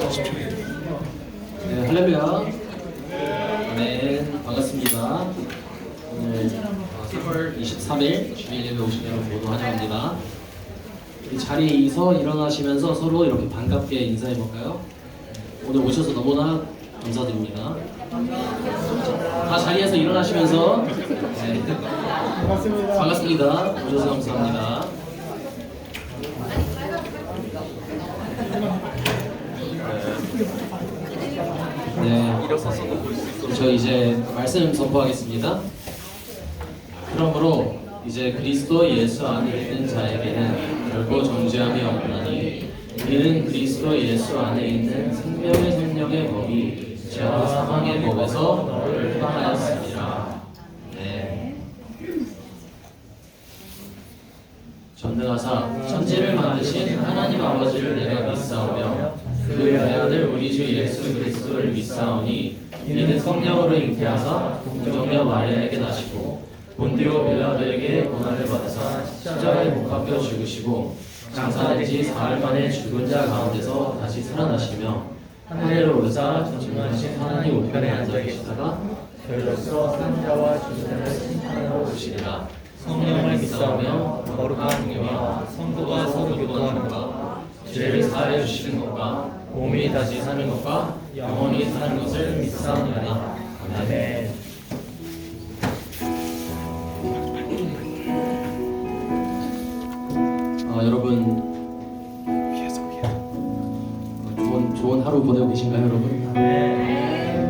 네, 할렐루야. 네, 반갑습니다. 오늘 3월 23일 주일 예배 오신 여러분 모두 환영합니다. 이 자리에서 일어나시면서 서로 이렇게 반갑게 인사해 볼까요? 오늘 오셔서 너무나 감사드립니다. 다 자리에서 일어나시면서 네, 반갑습니다. 오셔서 감사합니다. 네, 저 이제 말씀 선포하겠습니다. 그러므로 이제 그리스도 예수 안에 있는 자에게는 결코 정죄함이 없나니 이는 그리스도 예수 안에 있는 생명의 성령의 법이 죄와 사망의 법에서 너를 떠나였습니다. 네. 전능하사 천지를 만드신 하나님 아버지를 내가 믿사오며 그 외아들 우리 주 예수 그리스도를 믿사오니 이는 성령으로 잉태하사 동정녀 마리아에게 나시고 본디오 빌라도에게 고난을 받으사 십자가에 못 박혀 죽으시고 장사된 지 사흘 만에 죽은 자 가운데서 다시 살아나시며 하늘로 오르사 전능하신 하나님 우편에 앉아 계시다가 별로서 산자와 죽은 자를 심판하러 오시리라. 성령을 믿사오며 거룩한 공예와 성도가 서로 교통하는 것, 죄를 사하여 주시는 것과 몸이 다시 사는 것과 영원히 사는 것을 믿사오니라. 아멘. 여러분 좋은 하루 보내고 계신가요, 여러분? 네.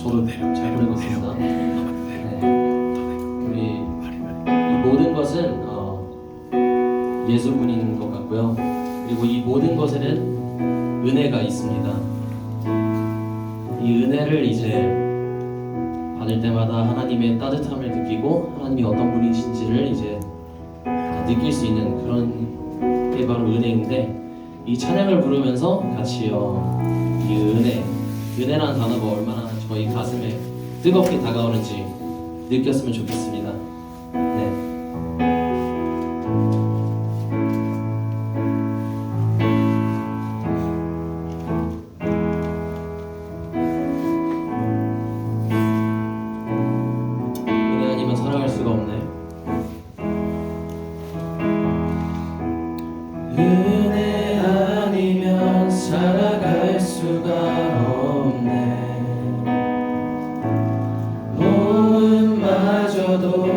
저도 잘 보내고 있습니다. 네. 우리 이 모든 것은 예수분인 것 같고요. 그리고 이 모든 것에는 은혜가 있습니다. 이 은혜를 이제 받을 때마다 하나님의 따뜻함을 느끼고 하나님이 어떤 분이신지를 이제 느낄 수 있는 그런 게 바로 은혜인데, 이 찬양을 부르면서 같이 이 은혜라는 단어가 얼마나 저희 가슴에 뜨겁게 다가오는지 느꼈으면 좋겠습니다. 네. 은혜 아니면 살아갈 수가 없네. 은혜 아니면 살아갈 수가 없네. 몸마저도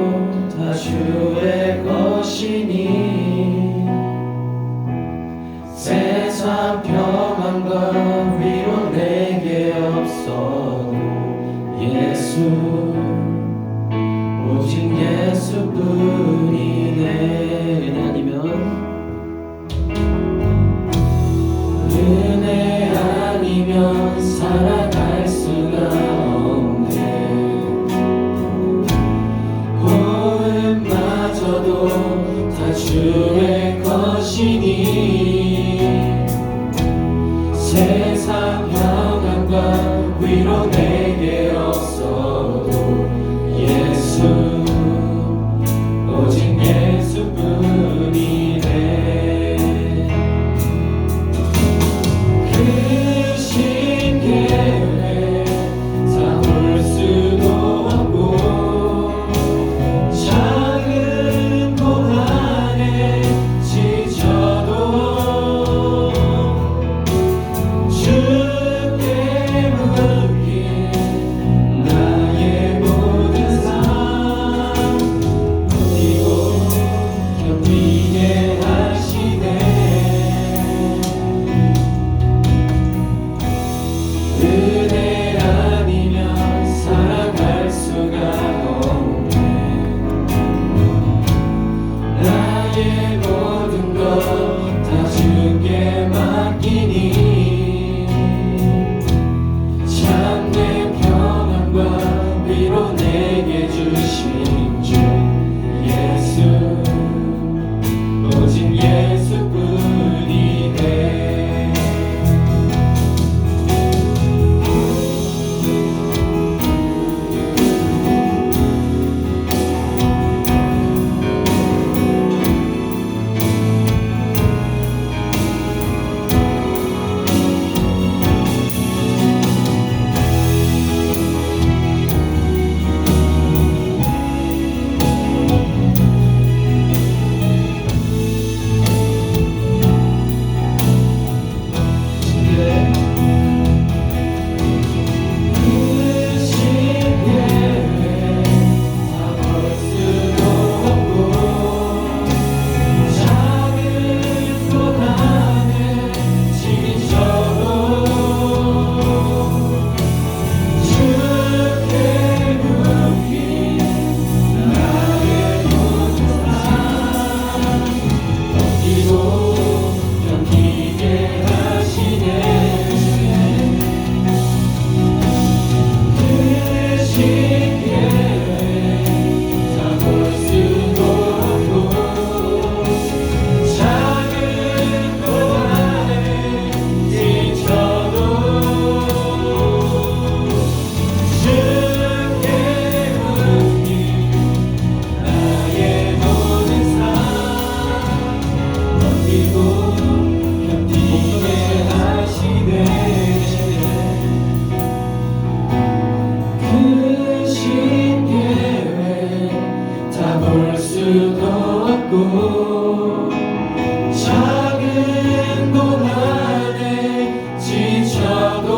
작은 고난에 지쳐도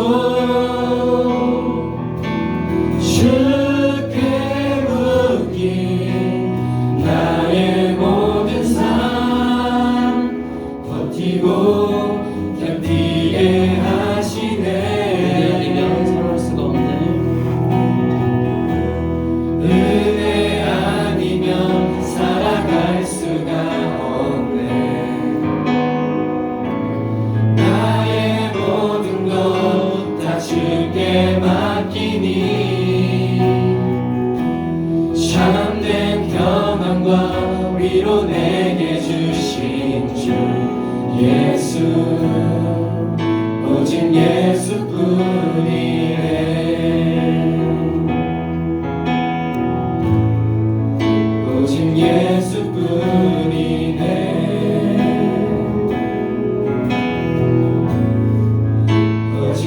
주께 묶인 나의 모든 삶 버티고 견디게 하시네. 아니면 살아갈 수가 없네. 은혜 아니면 살아갈 수가 없네. 나의 모든 것 다 주께 맡기니 참된 평안과 위로 내게 주신 주 예수, 오직 예수뿐이네. 오직 예수뿐이네. 오직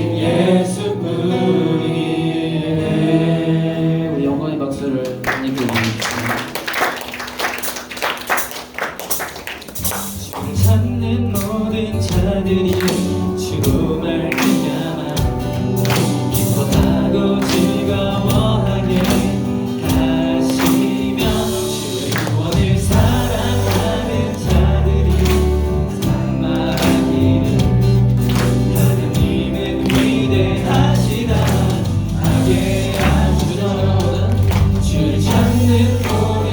예수뿐이네. 우리 영광의 박수를 하나님께 올리겠습니다. 찾는 모든 자들이 주로 말미암아 기뻐하고 즐거워하게 하시며 주의 구원을 사랑하는 자들이 상말하기를 하나님은 위대하시다 하게 하시며 주를 찾는 모든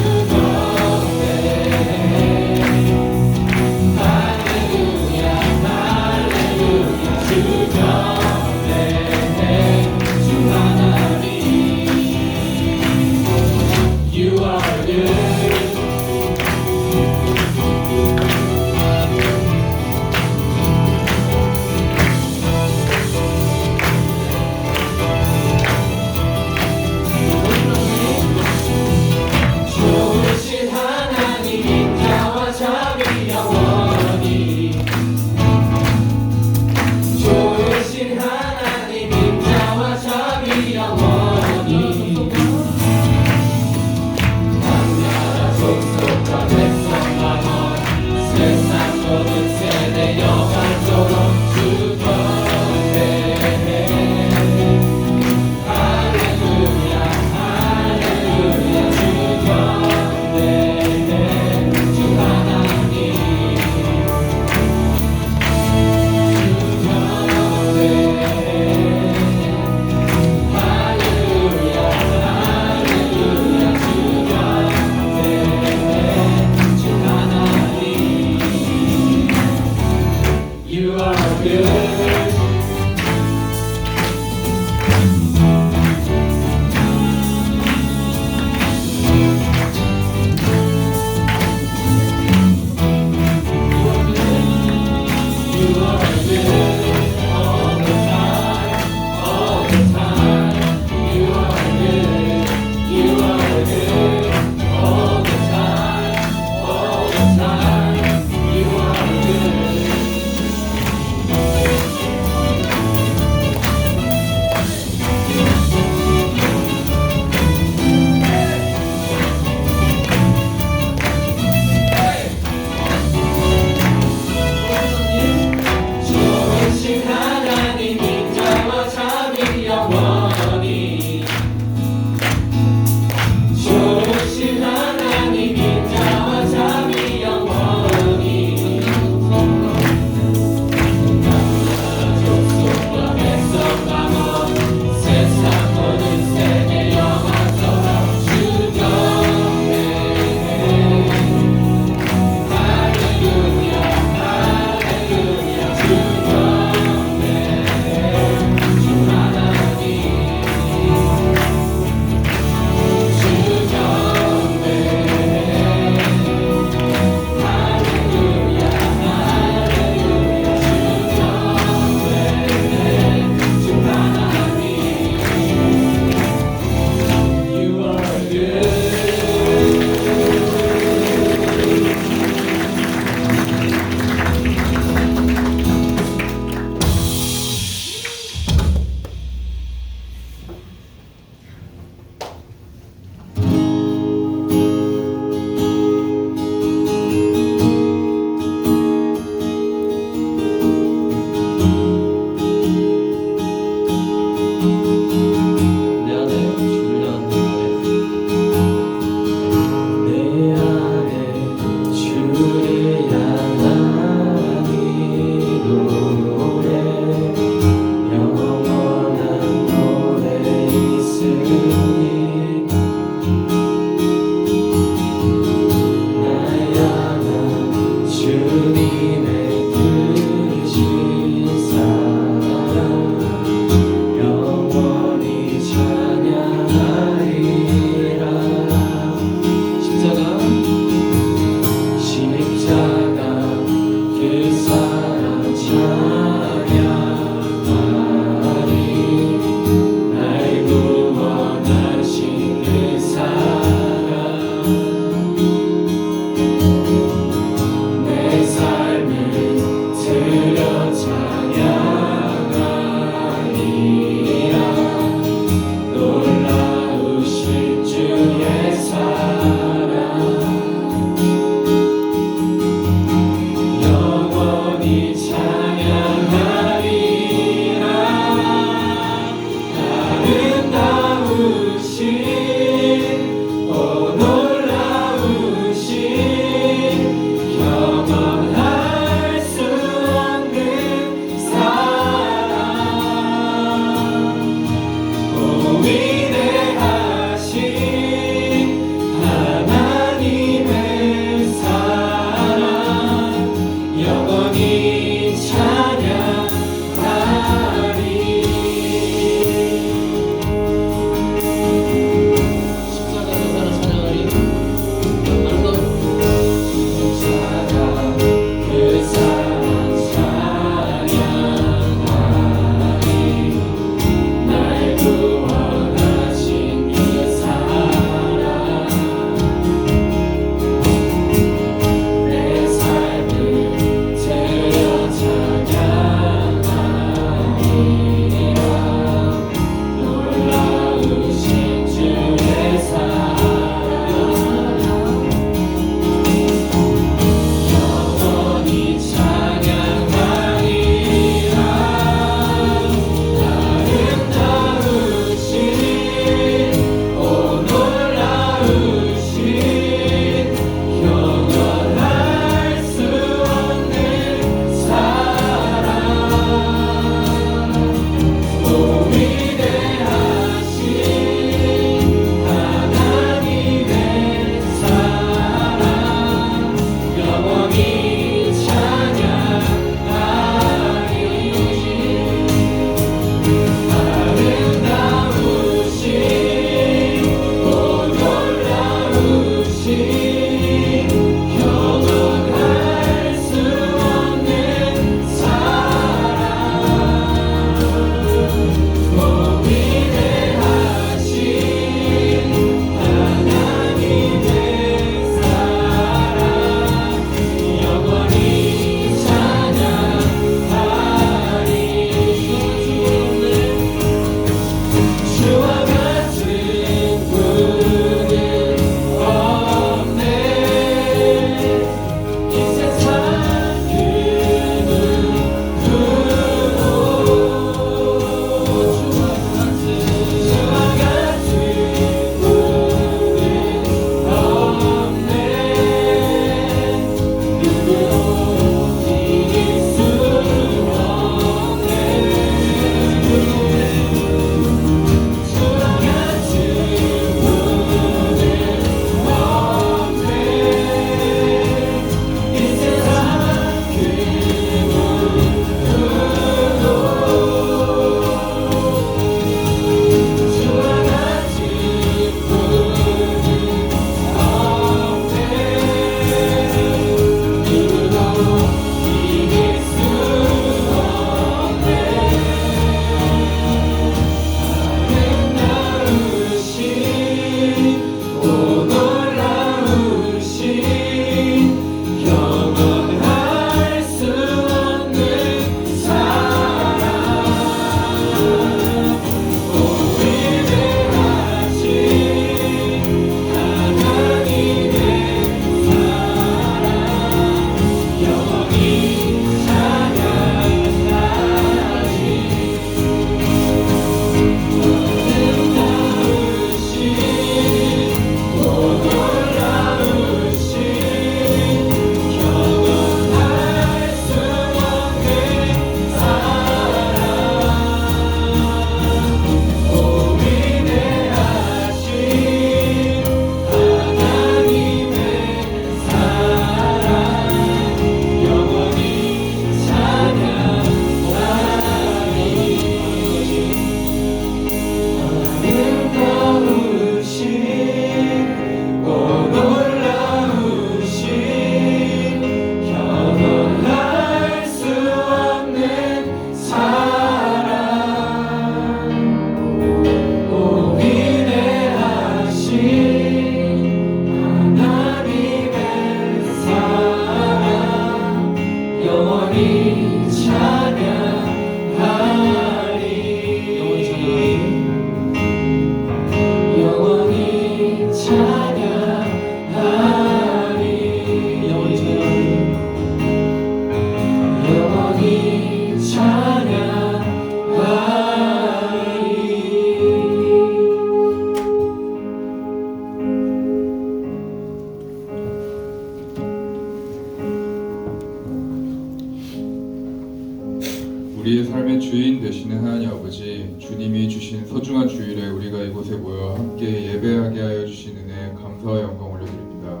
우리의 삶의 주인 되시는 하나님 아버지, 주님이 주신 소중한 주일에 우리가 이곳에 모여 함께 예배하게 하여 주신 은혜에 감사와 영광 올려드립니다.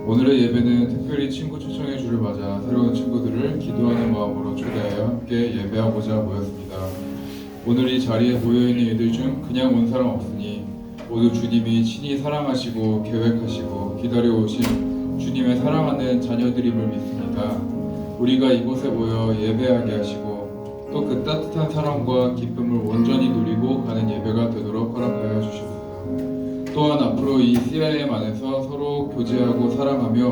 오늘의 예배는 특별히 친구 초청의 주를 맞아 새로운 친구들을 기도하는 마음으로 초대하여 함께 예배하고자 모였습니다. 오늘 이 자리에 모여있는 이들 중 그냥 온 사람 없으니 모두 주님이 친히 사랑하시고 계획하시고 기다려오신 주님의 사랑하는 자녀들임을 믿습니다. 우리가 이곳에 모여 예배하게 하시고 또 그 따뜻한 사랑과 기쁨을 온전히 누리고 가는 예배가 되도록 허락하여 주시옵소서. 또한 앞으로 이 CIM 안에서 서로 교제하고 사랑하며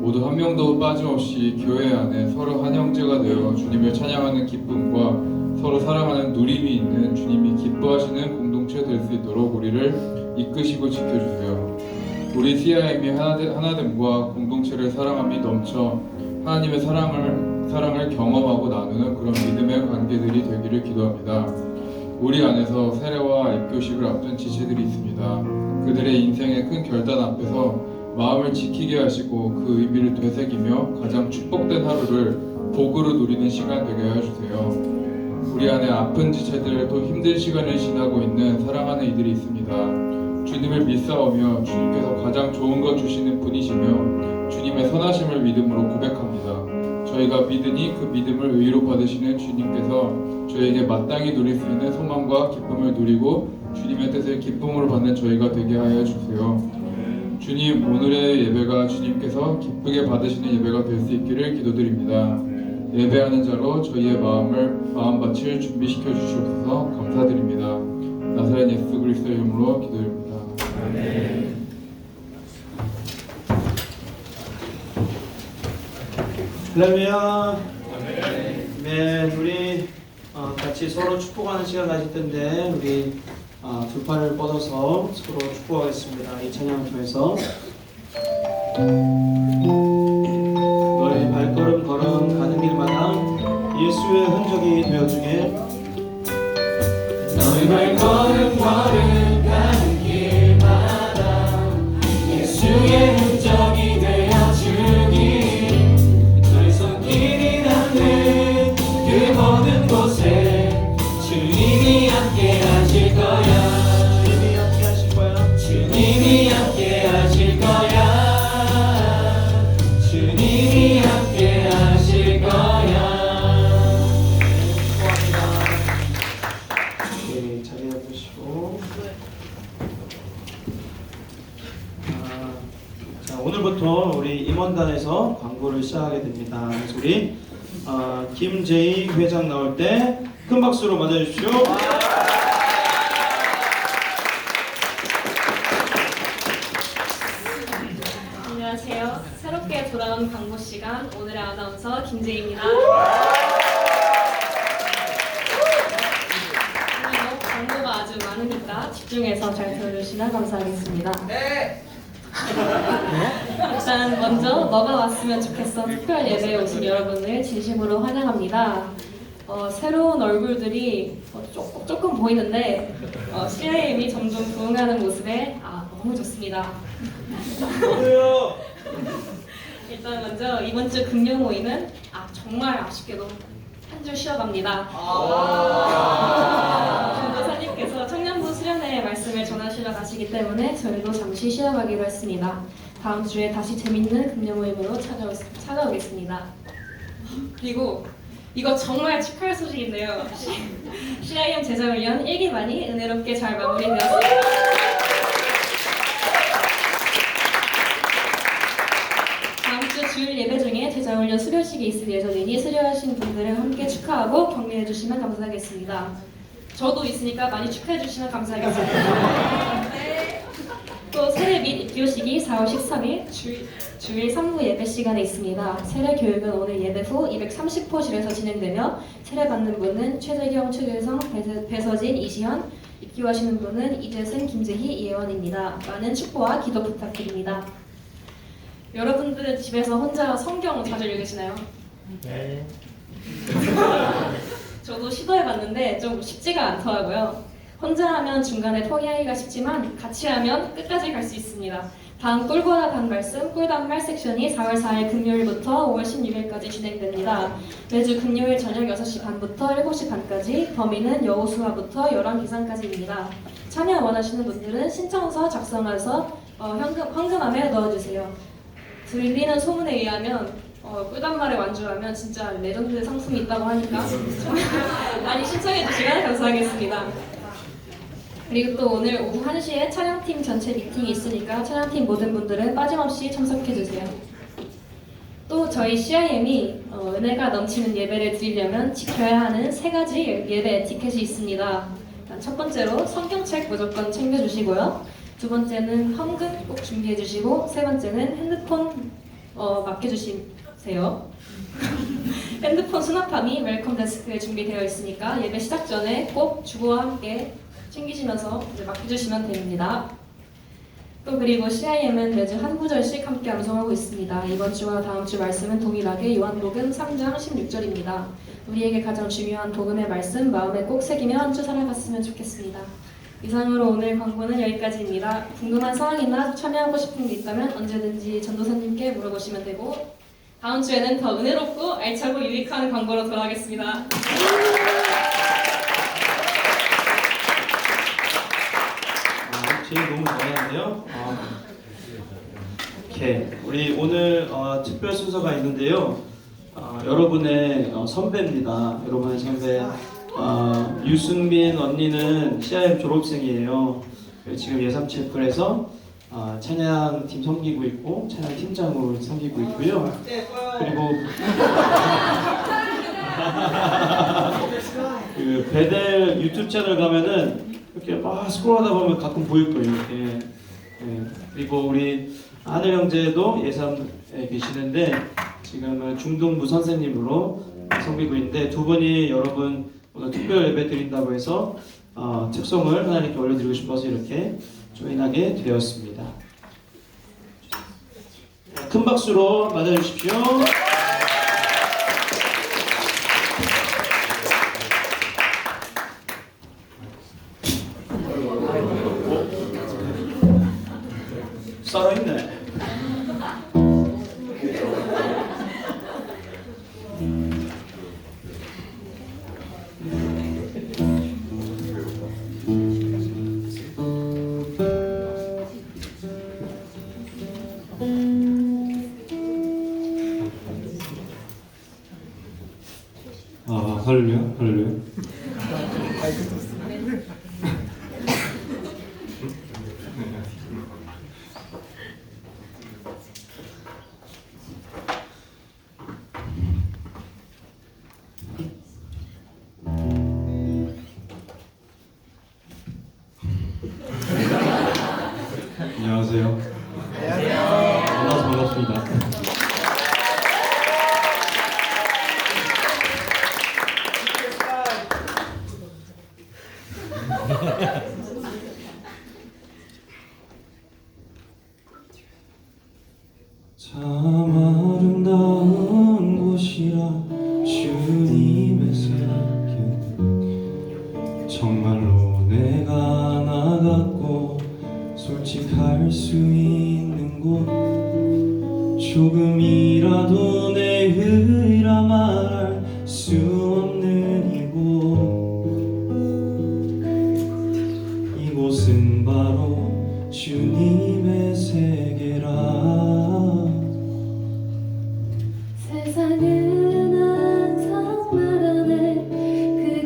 모두 한 명도 빠짐없이 교회 안에 서로 한 형제가 되어 주님을 찬양하는 기쁨과 서로 사랑하는 누림이 있는 주님이 기뻐하시는 공동체 될 수 있도록 우리를 이끄시고 지켜주세요. 우리 CIM이 하나됨과 공동체를 사랑함이 넘쳐 하나님의 사랑을 경험하고 나누는 그런 믿음의 관계들이 되기를 기도합니다. 우리 안에서 세례와 입교식을 앞둔 지체들이 있습니다. 그들의 인생의 큰 결단 앞에서 마음을 지키게 하시고 그 의미를 되새기며 가장 축복된 하루를 복으로 누리는 시간 되게 해주세요. 우리 안에 아픈 지체들 또 힘든 시간을 지나고 있는 사랑하는 이들이 있습니다. 주님을 믿사오며 주님께서 가장 좋은 것 주시는 분이시며 주님의 선하심을 믿음으로 고백합니다. 저희가 믿으니 그 믿음을 의로 받으시는 주님께서 저희에게 마땅히 누릴 수 있는 소망과 기쁨을 누리고 주님의 뜻을 기쁨으로 받는 저희가 되게 하여 주세요. 주님, 오늘의 예배가 주님께서 기쁘게 받으시는 예배가 될 수 있기를 기도드립니다. 예배하는 자로 저희의 마음 바칠 준비시켜 주시옵소서. 감사드립니다. 나사렛 예수 그리스도의 이름으로 기도드립니다. 아멘. 할렐루야. 네, 우리 같이 서로 축복하는 시간 가질 텐데 우리 두 팔을 뻗어서 서로 축복하겠습니다. 이 찬양을 통해서 너의 발걸음 걸음 가는 길마다 예수의 흔적이 되어주게. 너의 발걸음 걸음 가는 길마다 예수의 흔적이 되어주기. 너의 손길이 닿는 그 모든 곳에 주님이 함께 하실 거야. 주님이 함께 하실 거야. 주님이 함께 하실 거야. 주님이 함께 하실 거야. 네, 자리 잡으시고. 자, 오늘부터 우리 임원단에서 광고를 시작하게 됩니다. 그래서 우리 김재희 회장 나올 때 큰 박수로 맞아주십시오. 안녕하세요. 새롭게 돌아온 광고 시간 오늘의 아나운서 김재희입니다. 오늘도 광고가 아주 많으니까 집중해서 잘 들어주시면 감사하겠습니다. 네. 일단 먼저 너가 왔으면 좋겠어 특별 예배에 오신 여러분을 진심으로 환영합니다. 새로운 얼굴들이 조금 보이는데 CIM이 점점 부흥하는 모습에 너무 좋습니다. 일단 먼저 이번 주 금요 모임은 정말 아쉽게도 한 주 쉬어갑니다. 전도사님께서 청년부 수련회 말씀을 전하시러 가시기 때문에 저희도 잠시 쉬어가기로 했습니다. 다음 주에 다시 재밌는 금요 모임으로 찾아오겠습니다. 그리고 이거 정말 축하할 소식인데요. CIM 제자훈련 1기반이 은혜롭게 잘 마무리되었습니다. 다음 주 주일 예배 중에 제자훈련 수료식이 있을 예정이니 수료하신 분들을 함께 축하하고 격려해 주시면 감사하겠습니다. 저도 있으니까 많이 축하해 주시면 감사하겠습니다. 또 세례 및 입교식이 4월 13일 주일 3부 예배 시간에 있습니다. 세례 교육은 오늘 예배 후 230호실에서 진행되며 세례 받는 분은 최재경, 최규성, 배서진, 이시현, 입교하시는 분은 이재승, 김재희, 이혜원입니다. 많은 축복과 기도 부탁드립니다. 여러분들은 집에서 혼자 성경 자주 읽으시나요? 네. 저도 시도해봤는데 좀 쉽지가 않더라고요. 혼자 하면 중간에 포기하기가 쉽지만 같이 하면 끝까지 갈 수 있습니다. 다음 꿀보다 단 말씀 꿀단말 섹션이 4월 4일 금요일부터 5월 16일까지 진행됩니다. 매주 금요일 저녁 6시 반부터 7시 반까지, 범위는 여호수아부터 열왕기상까지입니다. 참여 원하시는 분들은 신청서 작성해서 황금함에 넣어주세요. 들리는 소문에 의하면 꿀단말에 완주하면 진짜 레전드 상품이 있다고 하니까 많이 신청해 주시면 감사하겠습니다. 그리고 또 오늘 오후 1시에 촬영팀 전체 미팅이 있으니까 촬영팀 모든 분들은 빠짐없이 참석해주세요. 또 저희 CIM이 은혜가 넘치는 예배를 드리려면 지켜야 하는 3가지 예배 에티켓이 있습니다. 첫 번째로 성경책 무조건 챙겨주시고요. 두 번째는 헌금 꼭 준비해주시고, 세 번째는 핸드폰 맡겨주세요. 핸드폰 수납함이 웰컴 데스크에 준비되어 있으니까 예배 시작 전에 꼭 주보와 함께 챙기시면서 맡겨주시면 됩니다. 또 그리고 CIM은 매주 한 구절씩 함께 암송하고 있습니다. 이번 주와 다음 주 말씀은 동일하게 요한복음 3장 16절입니다. 우리에게 가장 중요한 복음의 말씀 마음에 꼭 새기며 한 주 살아갔으면 좋겠습니다. 이상으로 오늘 광고는 여기까지입니다. 궁금한 사항이나 참여하고 싶은 게 있다면 언제든지 전도사님께 물어보시면 되고, 다음 주에는 더 은혜롭고 알차고 유익한 광고로 돌아가겠습니다. 제일 너무 잘하는데요. 오케이. 우리 오늘 특별 순서가 있는데요. 여러분의 선배입니다. 여러분의 선배 유승민 언니는 CIM 졸업생이에요. 지금 예삼7풀에서 찬양팀 섬기고 있고 찬양 팀장으로 섬기고 있고요. 그리고 그 베델 유튜브 채널 가면은 이렇게 막 스크롤하다 보면 가끔 보일 거예요. 이렇게. 그리고 우리 하늘 형제도 예산에 계시는데 지금은 중등부 선생님으로 섬기고 있는데 두 분이 여러분 오늘 특별 예배 드린다고 해서 특송을 하나님께 올려드리고 싶어서 이렇게 조인하게 되었습니다. 큰 박수로 맞아주십시오. 살아있네. 할렐루야, 할렐루야. 안녕하세요. 만나서 반갑습니다. 참 아름다운 곳이라 주님의 새길 정말로 내가 나갔고 솔직할 수 있는 곳 조금이라도 내 의라 말할 수 없는 이곳은 바로 주님의 세계라 세상은 항상 말하네 그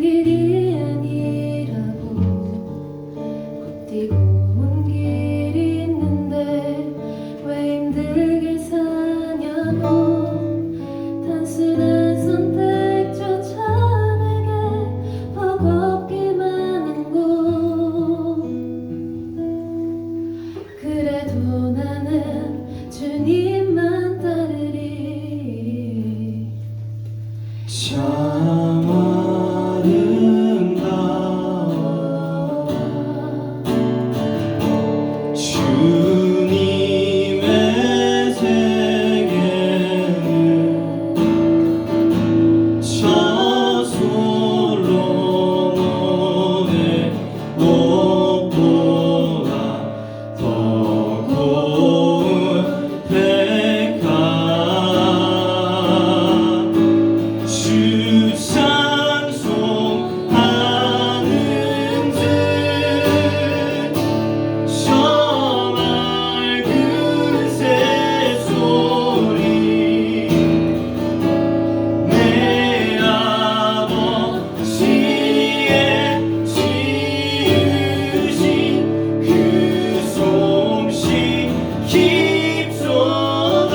길이 아니라고 걷디고 온 길이 있는데 왜 힘들게 사냐고 단순한 선택조차 내게 버겁게 많은 곳 그래도 나는 주님만 따르리 참 아름다워 주님의 세계는 저 솔로몬의 옷보다 더 고운 백합 주 찬송하는 듯 저 맑은 새소리 내 아버지의 지으신 그 솜씨 깊소다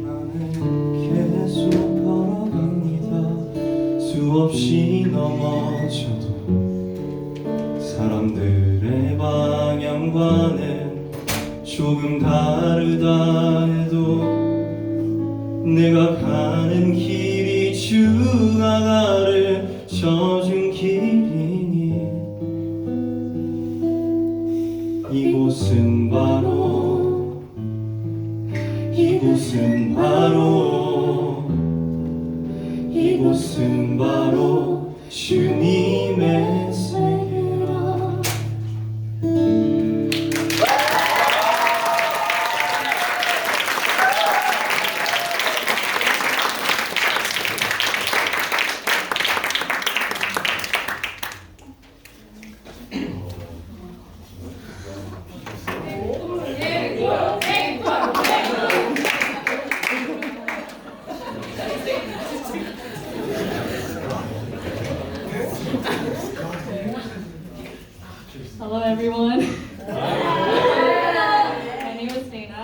나는 계속 걸어갑니다. 수없이 넘어져도 사람들의 방향과는 조금 다르다 해도 내가 가는 길이 주가 가르쳐준 길이니 이곳은 바로 이곳은 바로 주님의 세계라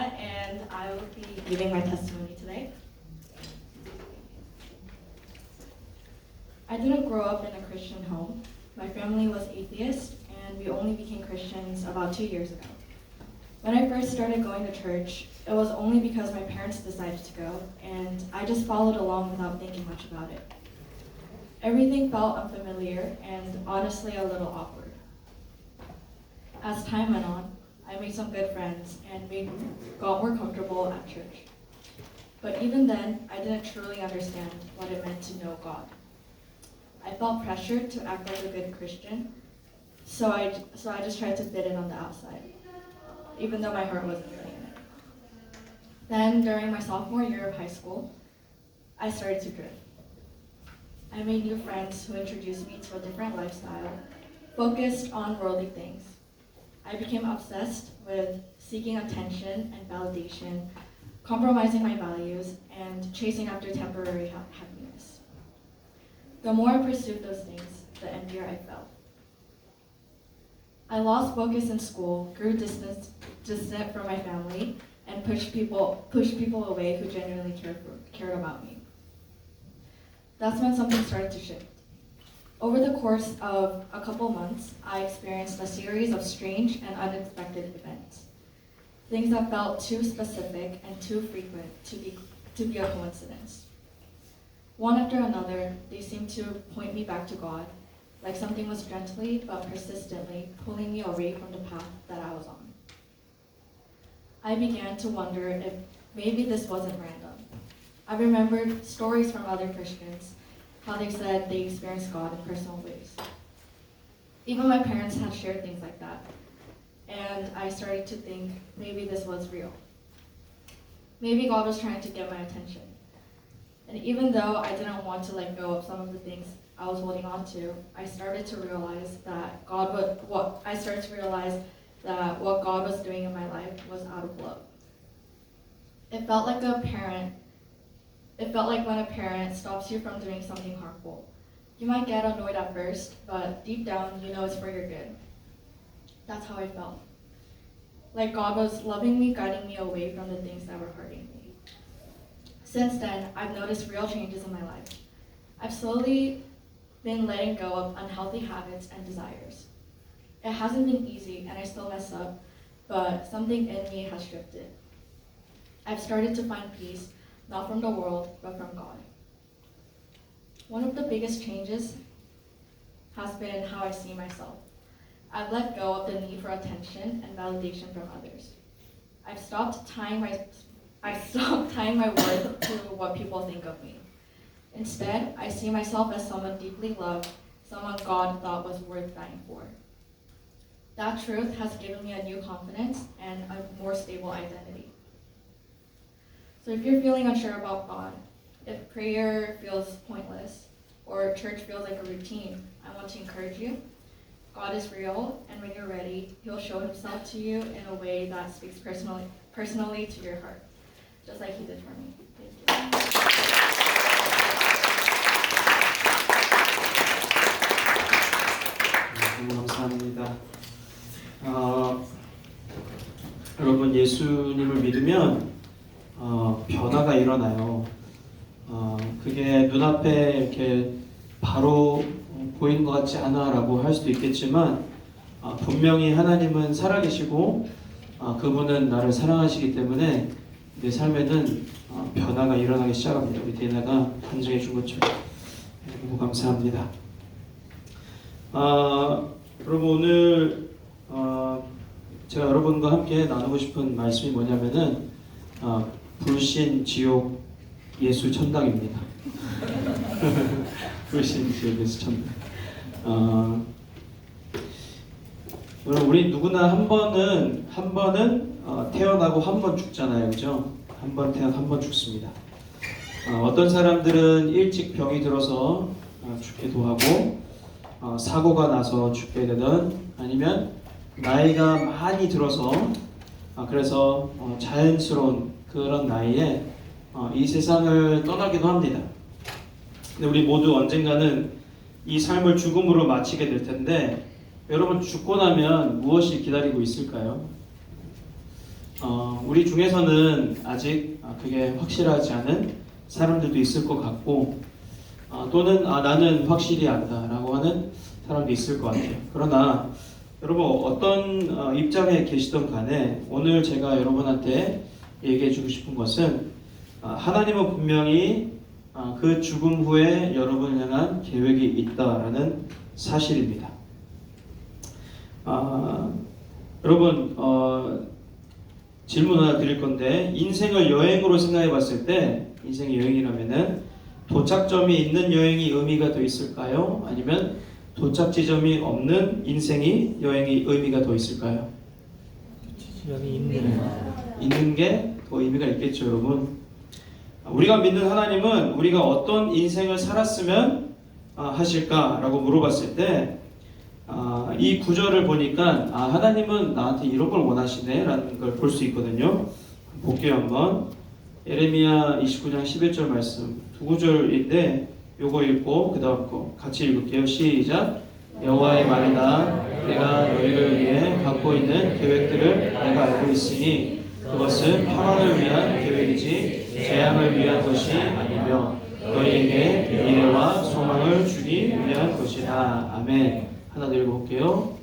and I will be giving my testimony today. I didn't grow up in a Christian home. My family was atheist, and we only became Christians about 2 years ago. When I first started going to church, it was only because my parents decided to go, and I just followed along without thinking much about it. Everything felt unfamiliar and honestly a little awkward. As time went on, I made some good friends and got more comfortable at church. But even then, I didn't truly understand what it meant to know God. I felt pressured to act like a good Christian, so I just tried to fit in on the outside, even though my heart wasn't really in it. Then, during my sophomore year of high school, I started to drift. I made new friends who introduced me to a different lifestyle, focused on worldly things. I became obsessed with seeking attention and validation, compromising my values, and chasing after temporary happiness. The more I pursued those things, the emptier I felt. I lost focus in school, grew distant from my family, and pushed people away who genuinely cared about me. That's when something started to shift. Over the course of a couple months, I experienced a series of strange and unexpected events. Things that felt too specific and too frequent to be a coincidence. One after another, they seemed to point me back to God, like something was gently but persistently pulling me away from the path that I was on. I began to wonder if maybe this wasn't random. I remembered stories from other Christians, how they said they experienced God in personal ways. Even my parents had shared things like that, and I started to think maybe this was real. Maybe God was trying to get my attention. And even though I didn't want to let go of some of the things I was holding on to, I started to realize that what God was doing in my life was out of love. It felt like when a parent stops you from doing something harmful. You might get annoyed at first, but deep down you know it's for your good. That's how I felt. Like God was lovingly guiding me away from the things that were hurting me. Since then, I've noticed real changes in my life. I've slowly been letting go of unhealthy habits and desires. It hasn't been easy, and I still mess up, but something in me has shifted. I've started to find peace, not from the world, but from God. One of the biggest changes has been how I see myself. I've let go of the need for attention and validation from others. I've stopped tying my worth to what people think of me. Instead, I see myself as someone deeply loved, someone God thought was worth dying for. That truth has given me a new confidence and a more stable identity. So if you're feeling unsure about God, if prayer feels pointless, or church feels like a routine, I want to encourage you. God is real, and when you're ready, He'll show Himself to you in a way that speaks personally to your heart, just like He did for me. Thank you. 너무 감사합니다. 여러분 예수님을 믿으면 변화가 일어나요. 그게 눈앞에 이렇게 바로 보이는 것 같지 않아라고 할 수도 있겠지만 분명히 하나님은 살아계시고 그분은 나를 사랑하시기 때문에 내 삶에는 변화가 일어나기 시작합니다. 우리 디나가 간증해 준 것처럼. 너무 감사합니다. 여러분 오늘 제가 여러분과 함께 나누고 싶은 말씀이 뭐냐면은 불신 지옥 예수 천당입니다. 불신 지옥 예수 천당. 여러분 우리 누구나 한 번은 태어나고 한 번 죽잖아요, 그죠? 한 번 태어나 한 번 죽습니다. 어떤 사람들은 일찍 병이 들어서 죽기도 하고 사고가 나서 죽게 되든 아니면 나이가 많이 들어서 그래서 자연스러운 그런 나이에 이 세상을 떠나기도 합니다. 근데 우리 모두 언젠가는 이 삶을 죽음으로 마치게 될 텐데 여러분 죽고 나면 무엇이 기다리고 있을까요? 우리 중에서는 아직 그게 확실하지 않은 사람들도 있을 것 같고 또는 나는 확실히 안다라고 하는 사람도 있을 것 같아요. 그러나 여러분 어떤 입장에 계시던 간에 오늘 제가 여러분한테 얘기해 주고 싶은 것은 하나님은 분명히 그 죽음 후에 여러분을 향한 계획이 있다라는 사실입니다. 여러분 질문 하나 드릴 건데 인생을 여행으로 생각해 봤을 때 인생이 여행이라면은 도착점이 있는 여행이 의미가 더 있을까요? 아니면 도착 지점이 없는 인생이 여행이 의미가 더 있을까요? 있는 게 더 의미가 있겠죠, 여러분. 우리가 믿는 하나님은 우리가 어떤 인생을 살았으면 하실까라고 물어봤을 때 이 구절을 보니까 하나님은 나한테 이런 걸 원하시네 라는 걸 볼 수 있거든요. 볼게요 한번. 예레미야 29장 11절 말씀 두 구절인데 요거 읽고 그 다음 거 같이 읽을게요. 시작. 여호와의 말이다. 내가 너희를 위해 갖고 있는 계획들을 내가 알고 있으니 그것은 평안을 위한 계획이지 재앙을 위한 것이 아니며 너희에게 미래와 소망을 주기 위한 것이다. 아멘. 하나 더 읽어볼게요.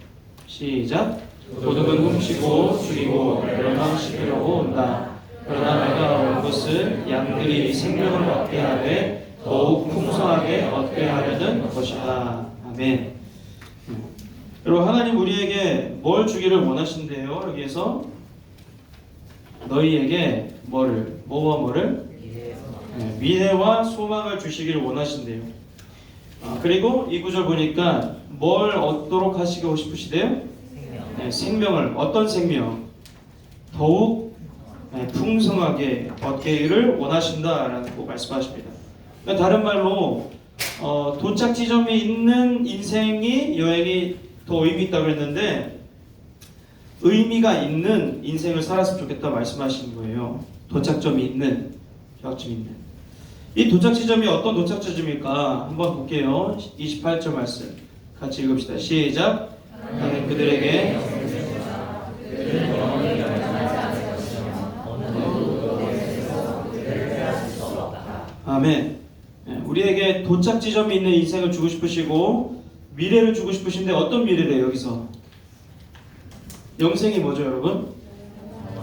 시작. 도둑은 훔치고 죽이고 멸망시키려고 온다. 그러나 내가 온 것은 양들이 생명을 얻게 하되 더욱 풍성하게 얻게 하려는 것이다. 아멘. 여러분 하나님 우리에게 뭘 주기를 원하신대요? 여기에서 너희에게 뭐와 뭐를? 미래와 소망을 주시기를 원하신대요. 그리고 이 구절 보니까 뭘 얻도록 하시고 싶으시대요? 생명을. 어떤 생명? 더욱 풍성하게 얻기를 원하신다라고 말씀하십니다. 그러니까 다른 말로 도착 지점이 있는 인생이 여행이 더 의미 있다고 했는데 의미가 있는 인생을 살았으면 좋겠다 말씀하시는 거예요. 도착점이 있는, 도착점이 있는. 이 도착 지점이 어떤 도착 지점일까 한번 볼게요. 28절 말씀 같이 읽읍시다. 시작. 나는 그들에게 아멘. 우리에게 도착 지점이 있는 인생을 주고 싶으시고 미래를 주고 싶으신데 어떤 미래래요 여기서? 영생이 뭐죠 여러분?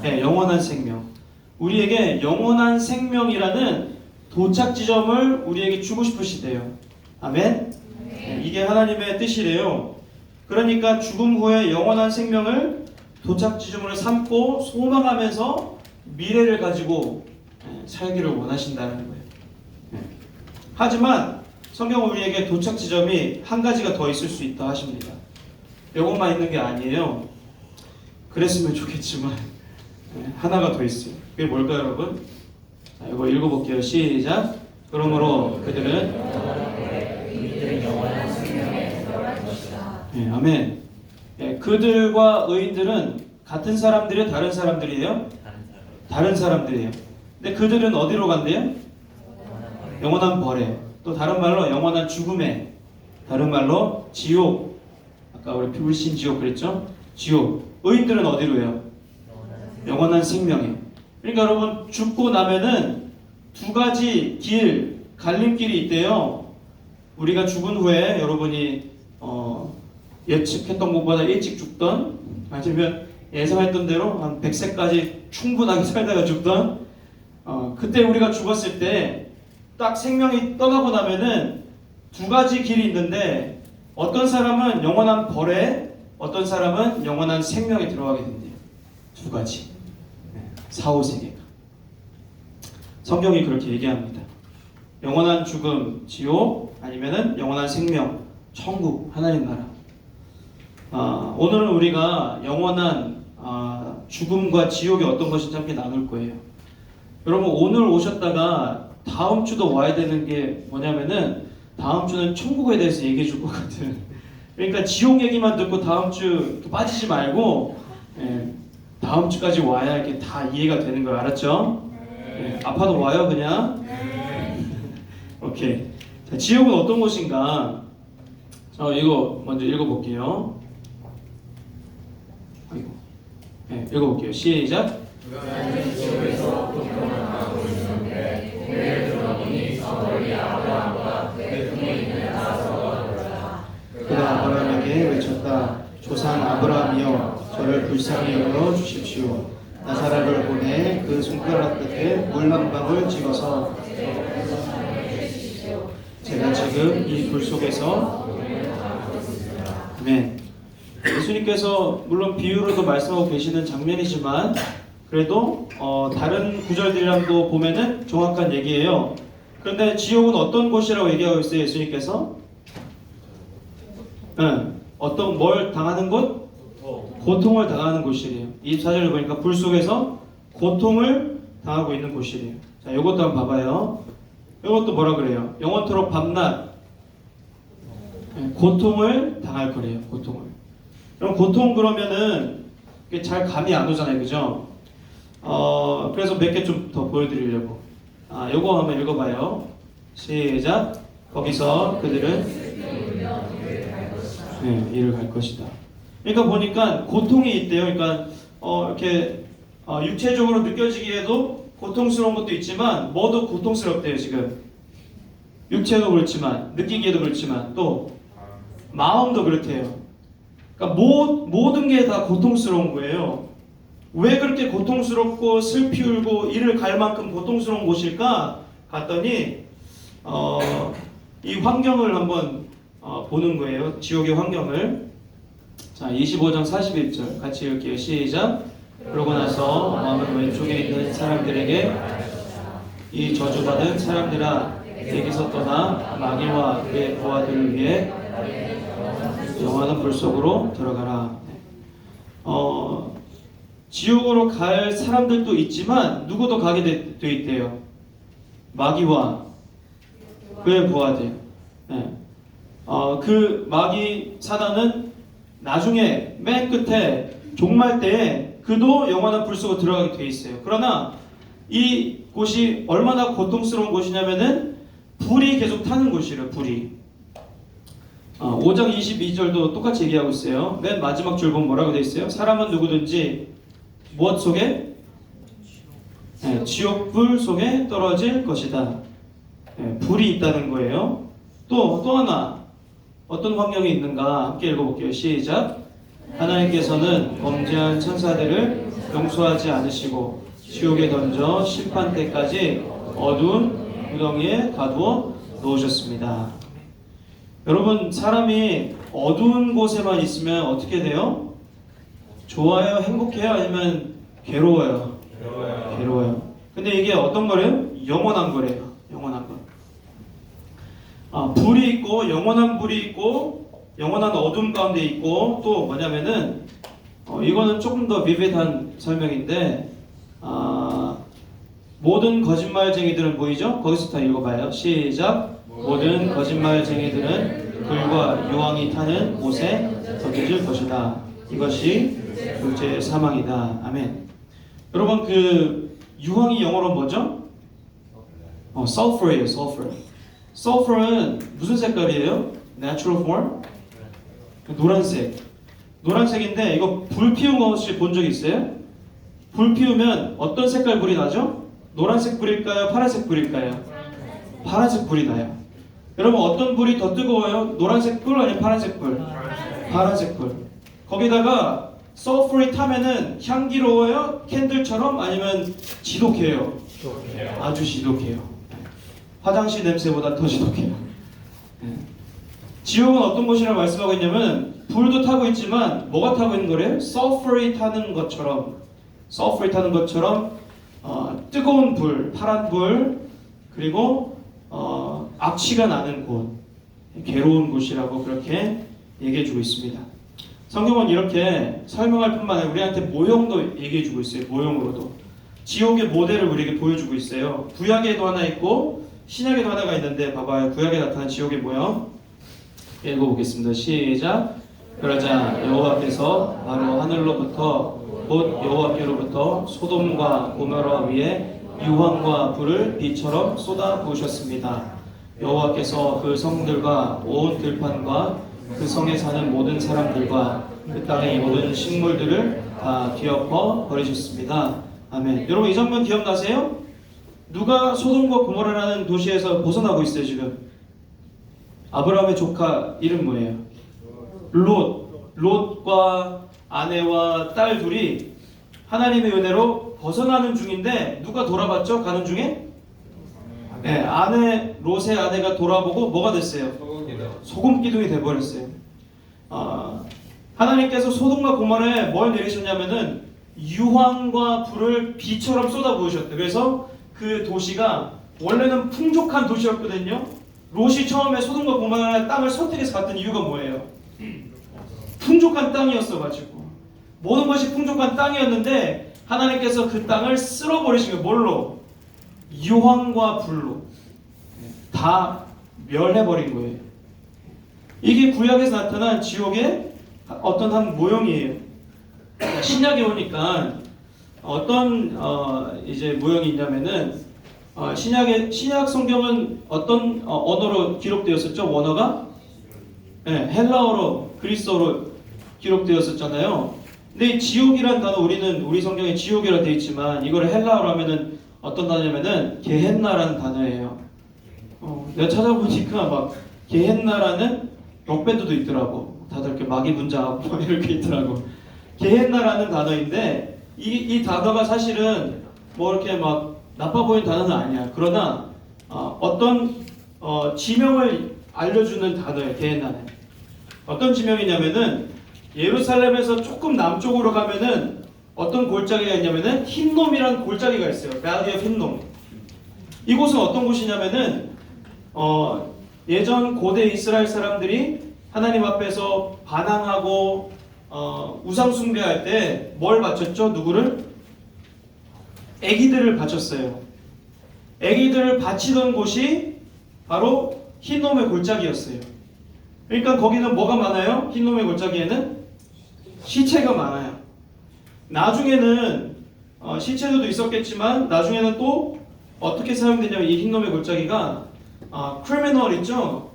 영원한 생명. 우리에게 영원한 생명이라는 도착 지점을 우리에게 주고 싶으시대요. 아멘. 이게 하나님의 뜻이래요. 그러니까 죽음 후에 영원한 생명을 도착 지점으로 삼고 소망하면서 미래를 가지고 살기를 원하신다는 거예요. 하지만 성경은 우리에게 도착 지점이 한 가지가 더 있을 수 있다 하십니다. 이것만 있는 게 아니에요. 그랬으면 좋겠지만 하나가 더 있어요. 그게 뭘까요 여러분? 자, 이거 읽어볼게요. 시작. 그러므로 그들은 아멘. 그들과 의인들은 같은 사람들이에요? 다른 사람들이에요? 다른 사람들이에요. 근데 그들은 어디로 간대요? 영원한 벌에. 또 다른 말로 영원한 죽음에. 다른 말로 지옥. 아까 우리 불신 지옥 그랬죠? 지옥. 의인들은 어디로 해요? 영원한 생명에. 그러니까 여러분 죽고 나면은 두 가지 길, 갈림길이 있대요. 우리가 죽은 후에 여러분이 예측했던 것보다 일찍 죽던 아니면 예상했던 대로 한 100세까지 충분하게 살다가 죽던 그때 우리가 죽었을 때 딱 생명이 떠나고 나면은 두 가지 길이 있는데 어떤 사람은 영원한 벌에 어떤 사람은 영원한 생명에 들어가게 된대요. 두 가지. 사후세계가. 성경이 그렇게 얘기합니다. 영원한 죽음, 지옥 아니면은 영원한 생명, 천국, 하나님 나라. 오늘은 우리가 영원한 죽음과 지옥이 어떤 것인지 함께 나눌 거예요. 여러분 오늘 오셨다가 다음 주도 와야 되는 게 뭐냐면은 다음 주는 천국에 대해서 얘기해 줄 것 같은. 그러니까 지옥 얘기만 듣고 다음 주 빠지지 말고 다음 주까지 와야 이렇게 다 이해가 되는 걸 알았죠? 아파도 와요 그냥. 오케이. 자, 지옥은 어떤 곳인가? 이거 먼저 읽어볼게요. 읽어볼게요. 시작. 그가 아브라함에게 외쳤다. 조상 아브라함이여 저를 불쌍히 여겨 주십시오. 나사렛을 보내 그 손가락 끝에 물 한 방울 찍어서 제가 지금 이 불 속에서 아멘. 예수님께서 물론 비유로도 말씀하고 계시는 장면이지만 그래도 다른 구절들이랑도 보면은 정확한 얘기예요. 그런데 지옥은 어떤 곳이라고 얘기하고 있어요, 예수님께서? 어떤 뭘 당하는 곳? 고통을 당하는 곳이래요. 24절을 보니까 불 속에서 고통을 당하고 있는 곳이래요. 자, 이것도 한번 봐봐요. 이것도 뭐라 그래요? 영원토록 밤낮 고통을 당할 거래요. 고통을. 그럼 고통 그러면은 이게 잘 감이 안 오잖아요, 그죠? 그래서 몇 개 좀 더 보여드리려고. 요거 한번 읽어봐요. 시작. 거기서 그들은 일을 갈 것이다. 그러니까 보니까 고통이 있대요. 그러니까 이렇게 육체적으로 느껴지기에도 고통스러운 것도 있지만 뭐도 고통스럽대요. 지금 육체도 그렇지만 느끼기에도 그렇지만 또 마음도 그렇대요. 그러니까 모든 게 다 고통스러운 거예요. 왜 그렇게 고통스럽고 슬피 울고 이를 갈 만큼 고통스러운 곳일까? 갔더니 이 환경을 한번 보는 거예요. 지옥의 환경을. 자, 25장 41절 같이 읽을게요. 시작. 그러고 나서 마음은 왼쪽에 있는 사람들에게 이 저주받은 사람들아 내게서 떠나 마귀와 그의 부하들을 위해 영원한 불 속으로 들어가라. 지옥으로 갈 사람들도 있지만 누구도 가게 돼 있대요. 마귀와 그의 부하들. 그 마귀 사단은 나중에 맨 끝에 종말 때에 그도 영원한 불 속으로 들어가게 돼 있어요. 그러나 이 곳이 얼마나 고통스러운 곳이냐면은 불이 계속 타는 곳이래요. 불이. 5장 22절도 똑같이 얘기하고 있어요. 맨 마지막 줄 보면 뭐라고 돼 있어요? 사람은 누구든지 무엇 속에? 지옥불 속에 떨어질 것이다. 불이 있다는 거예요. 또 하나 어떤 환경이 있는가 함께 읽어볼게요. 시작. 하나님께서는 범죄한 천사들을 용서하지 않으시고 지옥에 던져 심판 때까지 어두운 구덩이에 가두어 놓으셨습니다. 여러분, 사람이 어두운 곳에만 있으면 어떻게 돼요? 좋아요? 행복해요? 아니면 괴로워요? 괴로워요. 근데 이게 어떤 거래요? 영원한 거래요. 영원한 거. 불이 있고 영원한 불이 있고 영원한 어둠 가운데 있고 또 뭐냐면은 이거는 조금 더 비비드한 설명인데 모든 거짓말쟁이들은 보이죠? 거기서 다 읽어봐요. 시작. 모든 거짓말쟁이들은 불과 유황이 타는 곳에 던져질 것이다. 이것이 둘째 사망이다. 아멘. 여러분, 그 유황이 영어로 뭐죠? sulfur이에요. sulfur. sulfur은 무슨 색깔이에요? natural form? 노란색. 노란색인데 이거 불 피운 거 혹시 본 적 있어요? 불 피우면 어떤 색깔 불이 나죠? 노란색 불일까요? 파란색 불일까요? 파란색 불이 나요. 여러분, 어떤 불이 더 뜨거워요? 노란색 불 아니면 파란색 불? 파란색 불. 거기다가 sulfur이 타면은 향기로워요? 캔들처럼? 아니면 지독해요? 아주 지독해요. 화장실 냄새보다 더 지독해요. 지옥은 어떤 곳이라고 말씀하고 있냐면 불도 타고 있지만 뭐가 타고 있는 거래요? sulfur이 타는 것처럼 뜨거운 불, 파란 불, 그리고 악취가 나는 곳, 괴로운 곳이라고 그렇게 얘기해주고 있습니다. 성경은 이렇게 설명할 뿐만 아니라 우리한테 모형도 얘기해주고 있어요. 모형으로도 지옥의 모델을 우리에게 보여주고 있어요. 구약에도 하나 있고 신약에도 하나가 있는데 봐봐요. 구약에 나타난 지옥의 모형 읽어보겠습니다. 시작. 그러자 여호와께서 바로 하늘로부터 곧 여호와께로부터 소돔과 고모라 위에 유황과 불을 비처럼 쏟아 부으셨습니다. 여호와께서 그 성들과 온 들판과 그 성에 사는 모든 사람들과 그 땅의 모든 식물들을 다 뒤엎어 버리셨습니다. 아멘. 여러분 이 장면 기억나세요? 누가 소돔과 고모라라는 도시에서 벗어나고 있어요 지금? 아브라함의 조카 이름 뭐예요? 롯과 아내와 딸 둘이 하나님의 은혜로 벗어나는 중인데 누가 돌아봤죠? 가는 중에? 네, 롯의 아내가 돌아보고 뭐가 됐어요? 소금 기둥이 돼버렸어요. 하나님께서 소돔과 고모라에 뭘 내리셨냐면은 유황과 불을 비처럼 쏟아 부으셨대요. 그래서 그 도시가 원래는 풍족한 도시였거든요. 롯이 처음에 소돔과 고모라의 땅을 선택해서 갔던 이유가 뭐예요? 풍족한 땅이었어가지고 모든 것이 풍족한 땅이었는데 하나님께서 그 땅을 쓸어버리신 거예요. 뭘로? 유황과 불로 다 멸해버린 거예요. 이게 구약에서 나타난 지옥의 어떤 한 모형이에요. 신약에 오니까 어떤 이제 모형이 있냐면은 신약 성경은 어떤 언어로 기록되었었죠? 원어가 헬라어로 그리스어로 기록되었었잖아요. 근데 지옥이란 단어 우리 성경에 지옥이라 되어 있지만 이걸 헬라어로 하면은 어떤 단어냐면은 게헨나라는 단어예요. 내가 찾아보니까 막 게헨나라는 록밴드도 있더라고. 다들 이렇게 마귀 분장하고 뭐 이렇게 있더라고. 게헨나라는 단어인데 이 단어가 사실은 뭐 이렇게 막 나빠 보이는 단어는 아니야. 그러나 어떤 지명을 알려주는 단어예요. 게헨나는 어떤 지명이냐면은 예루살렘에서 조금 남쪽으로 가면은 어떤 골짜기가 있냐면은 흰놈이라는 골짜기가 있어요. Valley of 흰놈. 이곳은 어떤 곳이냐면은 예전 고대 이스라엘 사람들이 하나님 앞에서 반항하고 우상 숭배할 때 뭘 바쳤죠? 누구를? 애기들을 바쳤어요. 애기들을 바치던 곳이 바로 흰놈의 골짜기였어요. 그러니까 거기는 뭐가 많아요? 흰놈의 골짜기에는 시체가 많아요. 나중에는 시체들도 있었겠지만 나중에는 또 어떻게 사용되냐면 이 흰놈의 골짜기가 크리미널 있죠?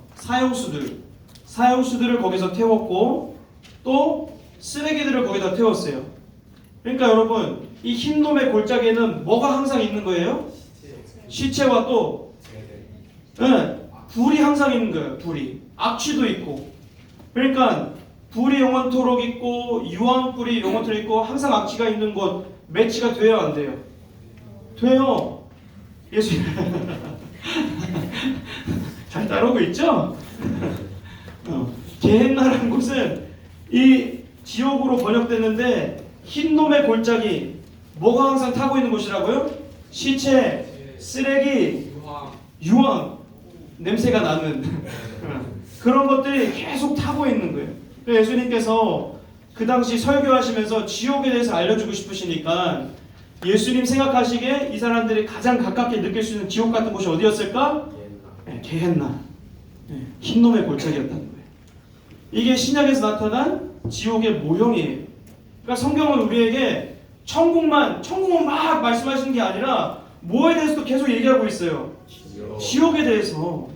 사형수들을 거기서 태웠고 또 쓰레기들을 거기다 태웠어요. 그러니까 여러분 이 흰놈의 골짜기에는 뭐가 항상 있는 거예요? 시체와 또 불이 항상 있는 거예요. 불이 악취도 있고 그러니까 불이 영원토록 있고 유황불이 영원토록 있고 항상 악취가 있는 곳 매치가 돼요 안 돼요? 돼요. 예수님 잘 따라오고 있죠? 게헨나라는 곳은 이 지옥으로 번역됐는데 흰놈의 골짜기 뭐가 항상 타고 있는 곳이라고요? 시체, 쓰레기, 유황 냄새가 나는 그런 것들이 계속 타고 있는 거예요. 예수님께서 그 당시 설교하시면서 지옥에 대해서 알려주고 싶으시니까 예수님 생각하시기에 이 사람들이 가장 가깝게 느낄 수 있는 지옥 같은 곳이 어디였을까? 게헨나. 흰놈의 골짜기였다는 거예요. 이게 신약에서 나타난 지옥의 모형이에요. 그러니까 성경은 우리에게 천국만 막 말씀하시는 게 아니라 뭐에 대해서도 계속 얘기하고 있어요. 지옥에 대해서.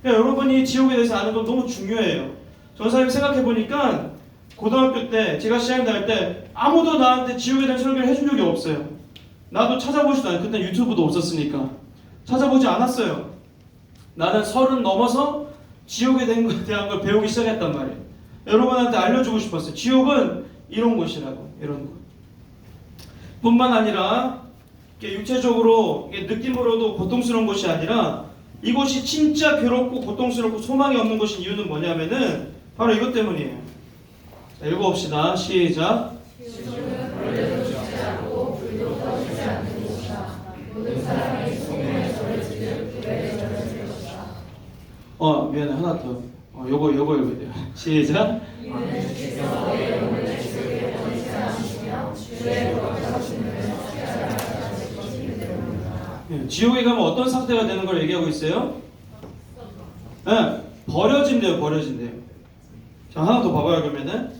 그러니까 여러분이 지옥에 대해서 아는 건 너무 중요해요. 전사님 생각해 보니까 고등학교 때 제가 시험 다닐 때 아무도 나한테 지옥에 대한 설교를 해준 적이 없어요. 나도 찾아보지도 않아요. 그때 유튜브도 없었으니까 찾아보지 않았어요. 나는 30 넘어서 지옥에 대한 걸 배우기 시작했단 말이에요. 여러분한테 알려주고 싶었어요. 지옥은 이런 곳이라고. 이런 곳. 뿐만 아니라 육체적으로 느낌으로도 고통스러운 곳이 아니라 이곳이 진짜 괴롭고 고통스럽고 소망이 없는 곳인 이유는 뭐냐면은 바로 이것 때문이에요. 자, 읽어봅시다. 시작. 미안해. 하나 더. 요거 읽어야 돼요. 시작. 지옥에 가면 어떤 상태가 되는 걸 얘기하고 있어요? 버려진대요. 자, 하나 더 봐봐요. 그러면은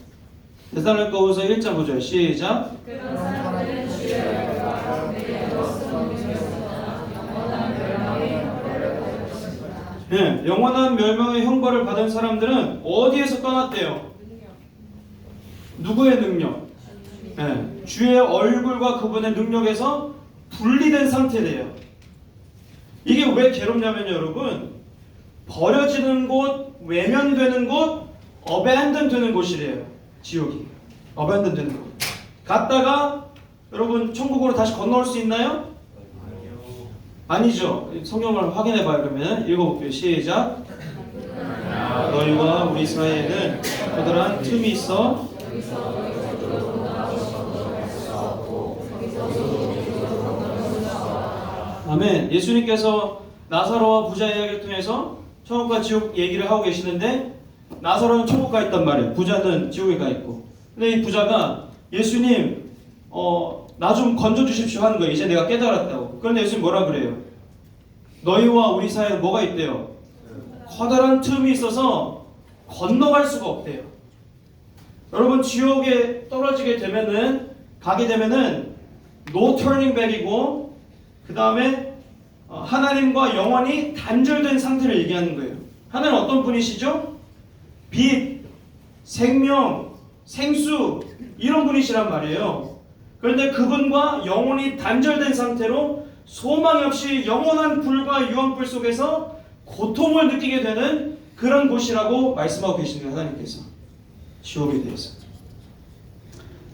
데살로니가후서 1장 9절 시작. 영원한 멸망의 형벌을 받은 사람들은 어디에서 떠났대요? 누구의 능력? 주의 얼굴과 그분의 능력에서 분리된 상태래요. 이게 왜 괴롭냐면요, 여러분. 버려지는 곳, 외면되는 곳, abandon 되는 곳이래요. 지옥이. abandon 되는 곳. 갔다가 여러분 천국으로 다시 건너올 수 있나요? 아니죠. 성경을 확인해 봐요. 그러면 읽어볼게요. 시작. 너희와 우리 사이에는 커다란 틈이 있어 아멘. 예수님께서 나사로와 부자 이야기를 통해서 천국과 지옥 얘기를 하고 계시는데 나사로는 천국 가 있단 말이에요. 부자는 지옥에 가 있고. 근데 이 부자가 예수님 나 좀 건져 주십시오 하는 거예요. 이제 내가 깨달았다고. 그런데 예수님 뭐라 그래요? 너희와 우리 사이에 뭐가 있대요? 커다란 틈이 있어서 건너갈 수가 없대요. 여러분 지옥에 떨어지게 되면은 가게 되면은 no turning back이고 그 다음에 하나님과 영원히 단절된 상태를 얘기하는 거예요. 하나님 어떤 분이시죠? 빛, 생명, 생수 이런 분이시란 말이에요. 그런데 그분과 영원히 단절된 상태로 소망이 없이 영원한 불과 유황불 속에서 고통을 느끼게 되는 그런 곳이라고 말씀하고 계시는 거예요. 하나님께서 지옥에 대해서.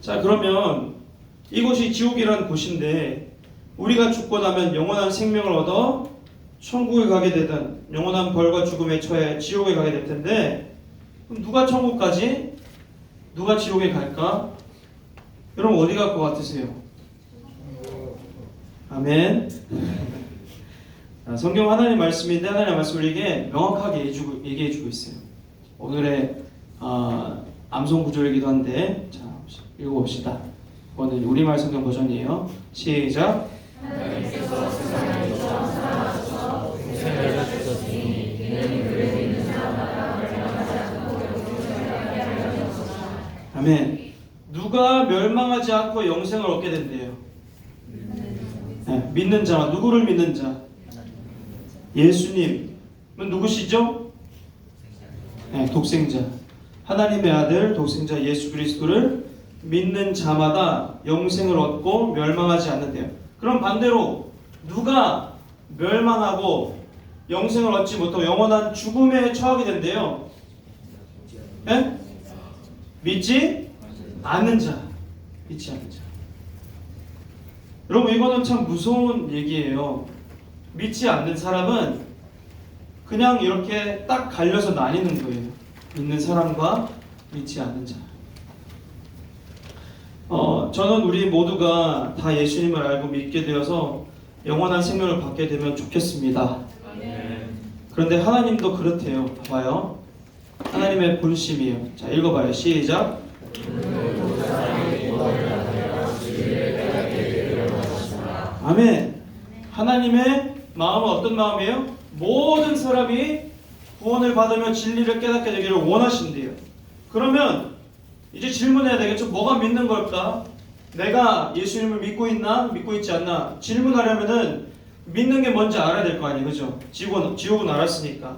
자, 그러면 이곳이 지옥이라는 곳인데 우리가 죽고 나면 영원한 생명을 얻어 천국에 가게 되든 영원한 벌과 죽음에 처해 지옥에 가게 될 텐데 그럼 누가 천국 가지? 누가 지옥에 갈까? 여러분 어디 갈 것 같으세요? 아멘. 성경 하나님 말씀인데 하나님 말씀을 우리에게 명확하게 얘기해주고 있어요. 오늘의 암송 구절이기도 한데 자 읽어봅시다. 이거는 우리말 성경 버전이에요. 시작. 아멘. 누가 멸망하지 않고 영생을 얻게 된대요. 네, 믿는 자와 누구를 믿는 자? 예수님은 누구시죠? 네, 독생자. 하나님의 아들 독생자 예수 그리스도를 믿는 자마다 영생을 얻고 멸망하지 않는데요. 그럼 반대로 누가 멸망하고 영생을 얻지 못하고 영원한 죽음에 처하게 된대요. 네? 믿지 않는 자. 믿지 않는 자. 여러분 이거는 참 무서운 얘기예요. 믿지 않는 사람은 그냥 이렇게 딱 갈려서 나뉘는 거예요. 믿는 사람과 믿지 않는 자. 저는 우리 모두가 다 예수님을 알고 믿게 되어서 영원한 생명을 받게 되면 좋겠습니다. 그런데 하나님도 그렇대요. 봐봐요. 하나님의 본심이에요. 자, 읽어봐요. 시작. 아멘. 하나님의 마음은 어떤 마음이에요? 모든 사람이 구원을 받으며 진리를 깨닫게 되기를 원하신대요. 그러면 이제 질문해야 되겠죠. 뭐가 믿는 걸까? 내가 예수님을 믿고 있나? 믿고 있지 않나? 질문하려면은 믿는 게 뭔지 알아야 될 거 아니에요. 그죠? 지옥은 알았으니까.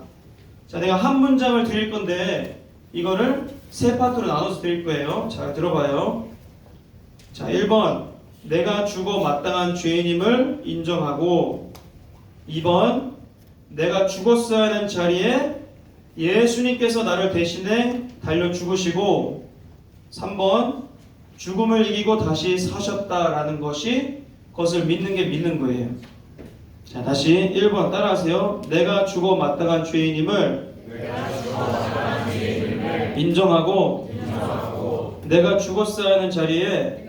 자, 내가 한 문장을 드릴 건데 이거를 세 파트로 나눠서 드릴 거예요. 잘 들어봐요. 자, 1번. 내가 죽어 마땅한 죄인임을 인정하고 2번. 내가 죽었어야 하는 자리에 예수님께서 나를 대신해 달려 죽으시고 3번. 죽음을 이기고 다시 사셨다라는 그것을 믿는 게 믿는 거예요. 자, 다시 1번 따라하세요. 내가 죽어 마땅한 죄인임을 인정하고 내가 죽었어야 하는 자리에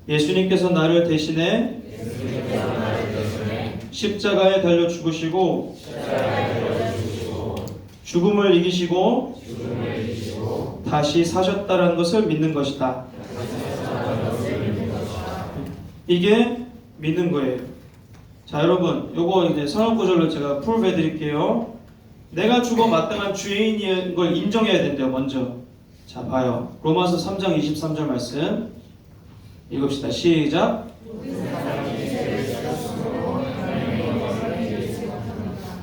예수님께서 나를 대신해 십자가에 달려 죽으시고 죽음을 이기시고 다시 사셨다라는 것을 믿는 것이다. 이게 믿는 거예요. 자, 여러분, 요거 이제 성역구절로 제가 풀어 드릴게요. 내가 죽어 마땅한 죄인인 걸 인정해야 된대요, 먼저. 자, 봐요. 로마서 3장 23절 말씀 읽읍시다. 시작.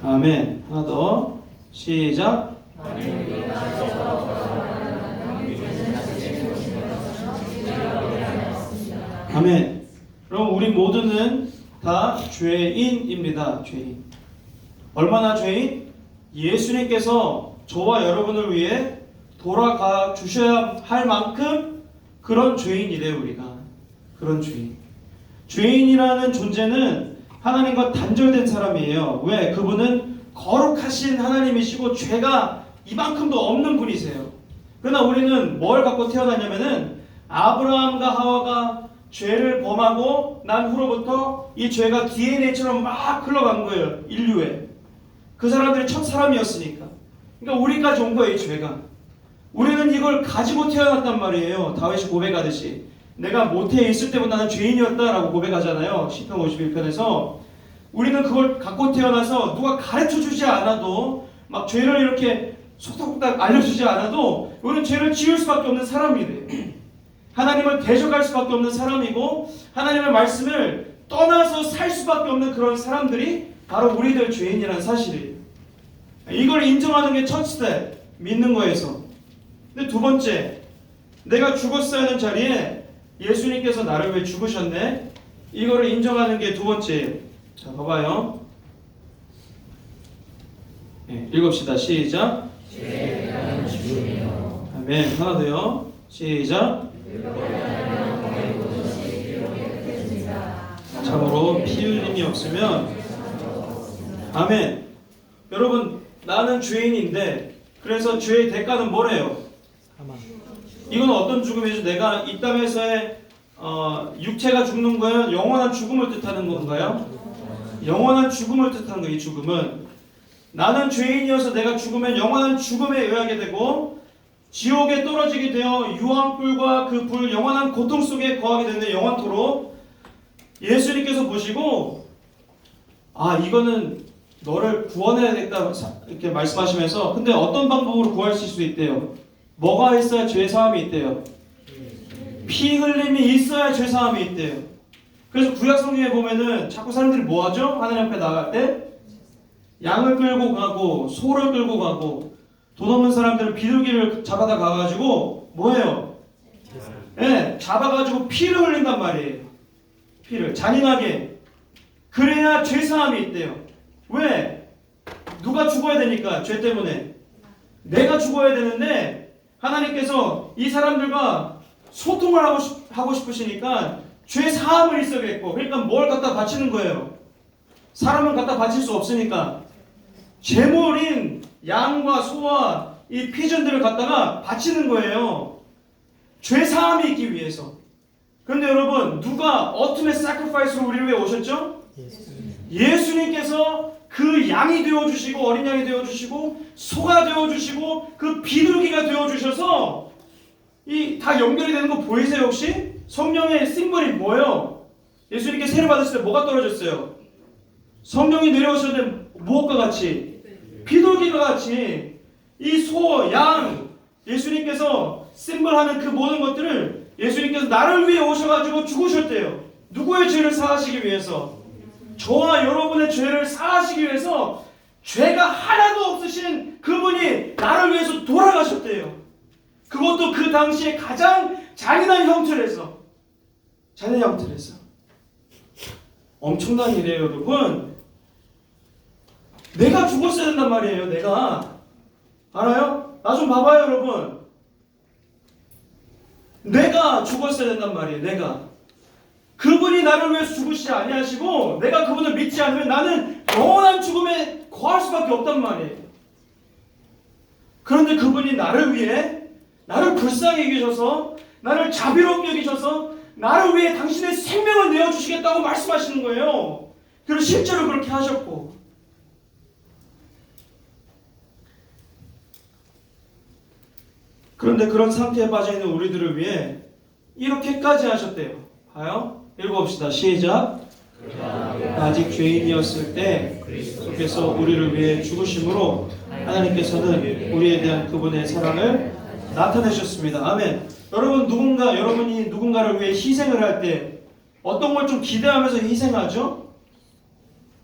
아멘. 하나 더. 시작. 아멘. 그럼 우리 모두는 다 죄인입니다. 죄인. 얼마나 죄인? 예수님께서 저와 여러분을 위해 돌아가 주셔야 할 만큼 그런 죄인이래요. 우리가 그런 죄인. 죄인이라는 존재는 하나님과 단절된 사람이에요. 왜? 그분은 거룩하신 하나님이시고 죄가 이만큼도 없는 분이세요. 그러나 우리는 뭘 갖고 태어났냐면은 아브라함과 하와가 죄를 범하고 난 후로부터 이 죄가 DNA처럼 막 흘러간 거예요. 인류에. 그 사람들이 첫 사람이었으니까. 그러니까 우리까지 온 거예요. 이 죄가. 우리는 이걸 가지고 태어났단 말이에요. 다윗이 고백하듯이 내가 모태에 있을 때부터 나는 죄인이었다라고 고백하잖아요. 시편 51편에서. 우리는 그걸 갖고 태어나서 누가 가르쳐주지 않아도 막 죄를 이렇게 속닥속닥 알려주지 않아도 우리는 죄를 지을 수밖에 없는 사람이래요. 하나님을 대적할 수밖에 없는 사람이고 하나님의 말씀을 떠나서 살 수밖에 없는 그런 사람들이 바로 우리들 죄인이라는 사실이에요. 이걸 인정하는 게 첫 스텝, 믿는 거에서. 근데 두 번째, 내가 죽었어야 하는 자리에 예수님께서 나를 위해 죽으셨네. 이거를 인정하는 게 두 번째예요. 자, 봐봐요. 네, 읽읍시다. 시작. 아멘. 하나 더요. 시작. 참으로 피 흘림이 없으면 아멘. 여러분, 나는 죄인인데 그래서 죄의 대가는 뭐래요? 이건 어떤 죽음이죠? 내가 이 땅에서의 육체가 죽는 거예요? 영원한 죽음을 뜻하는 건가요? 영원한 죽음을 뜻하는 거예요. 이 죽음은 나는 죄인이어서 내가 죽으면 영원한 죽음에 의하게 되고 지옥에 떨어지게 되어 유황불과 그 불 영원한 고통 속에 거하게 되는데 영원토록 예수님께서 보시고 이거는 너를 구원해야겠다 이렇게 말씀하시면서 근데 어떤 방법으로 구하실 수 있대요? 뭐가 있어야 죄사함이 있대요? 피 흘림이 있어야 죄사함이 있대요. 그래서 구약 성경에 보면은 자꾸 사람들이 뭐 하죠? 하나님 앞에 나갈 때 양을 끌고 가고 소를 끌고 가고 돈 없는 사람들은 비둘기를 잡아다 가가지고 뭐해요? 네, 잡아가지고 피를 흘린단 말이에요. 피를 잔인하게. 그래야 죄사함이 있대요. 왜? 누가 죽어야 되니까 죄 때문에 내가 죽어야 되는데 하나님께서 이 사람들과 소통을 하고 싶으시니까 죄 사함을 있어야겠고 그러니까 뭘 갖다 바치는 거예요. 사람을 갖다 바칠 수 없으니까 제물인 양과 소와 이 피전들을 갖다가 바치는 거예요. 죄 사함이 있기 위해서. 그런데 여러분 누가 ultimate sacrifice로 우리를 위해 오셨죠? 예수님께서 그 양이 되어주시고 어린 양이 되어주시고 소가 되어주시고 그 비둘기가 되어주셔서 이 다 연결이 되는 거 보이세요 혹시? 성령의 심벌이 뭐예요? 예수님께 세례 받으실 때 뭐가 떨어졌어요? 성령이 내려오실 때 무엇과 같이? 비둘기가 같이 이 소, 양 예수님께서 심벌하는 그 모든 것들을 예수님께서 나를 위해 오셔가지고 죽으셨대요. 누구의 죄를 사하시기 위해서? 저와 여러분의 죄를 사하시기 위해서 죄가 하나도 없으신 그분이 나를 위해서 돌아가셨대요. 그것도 그 당시에 가장 잔인한 형틀에서 엄청난 일이에요 여러분. 내가 죽었어야 된단 말이에요. 내가 알아요? 나 좀 봐봐요 여러분. 내가 죽었어야 된단 말이에요. 내가 그분이 나를 위해서 죽으시지 아니하시고 내가 그분을 믿지 않으면 나는 영원한 죽음에 거할 수밖에 없단 말이에요. 그런데 그분이 나를 위해 나를 불쌍히 여기셔서 나를 자비롭게 여기셔서 나를 위해 당신의 생명을 내어주시겠다고 말씀하시는 거예요. 그리고 실제로 그렇게 하셨고 그런데 그런 상태에 빠져있는 우리들을 위해 이렇게까지 하셨대요. 봐요. 읽어봅시다. 시작. 아직 죄인이었을 때 그래서 우리를 위해 죽으심으로 하나님께서는 우리에 대한 그분의 사랑을 나타내셨습니다. 아멘. 여러분이 누군가를 위해 희생을 할 때 어떤 걸 좀 기대하면서 희생하죠?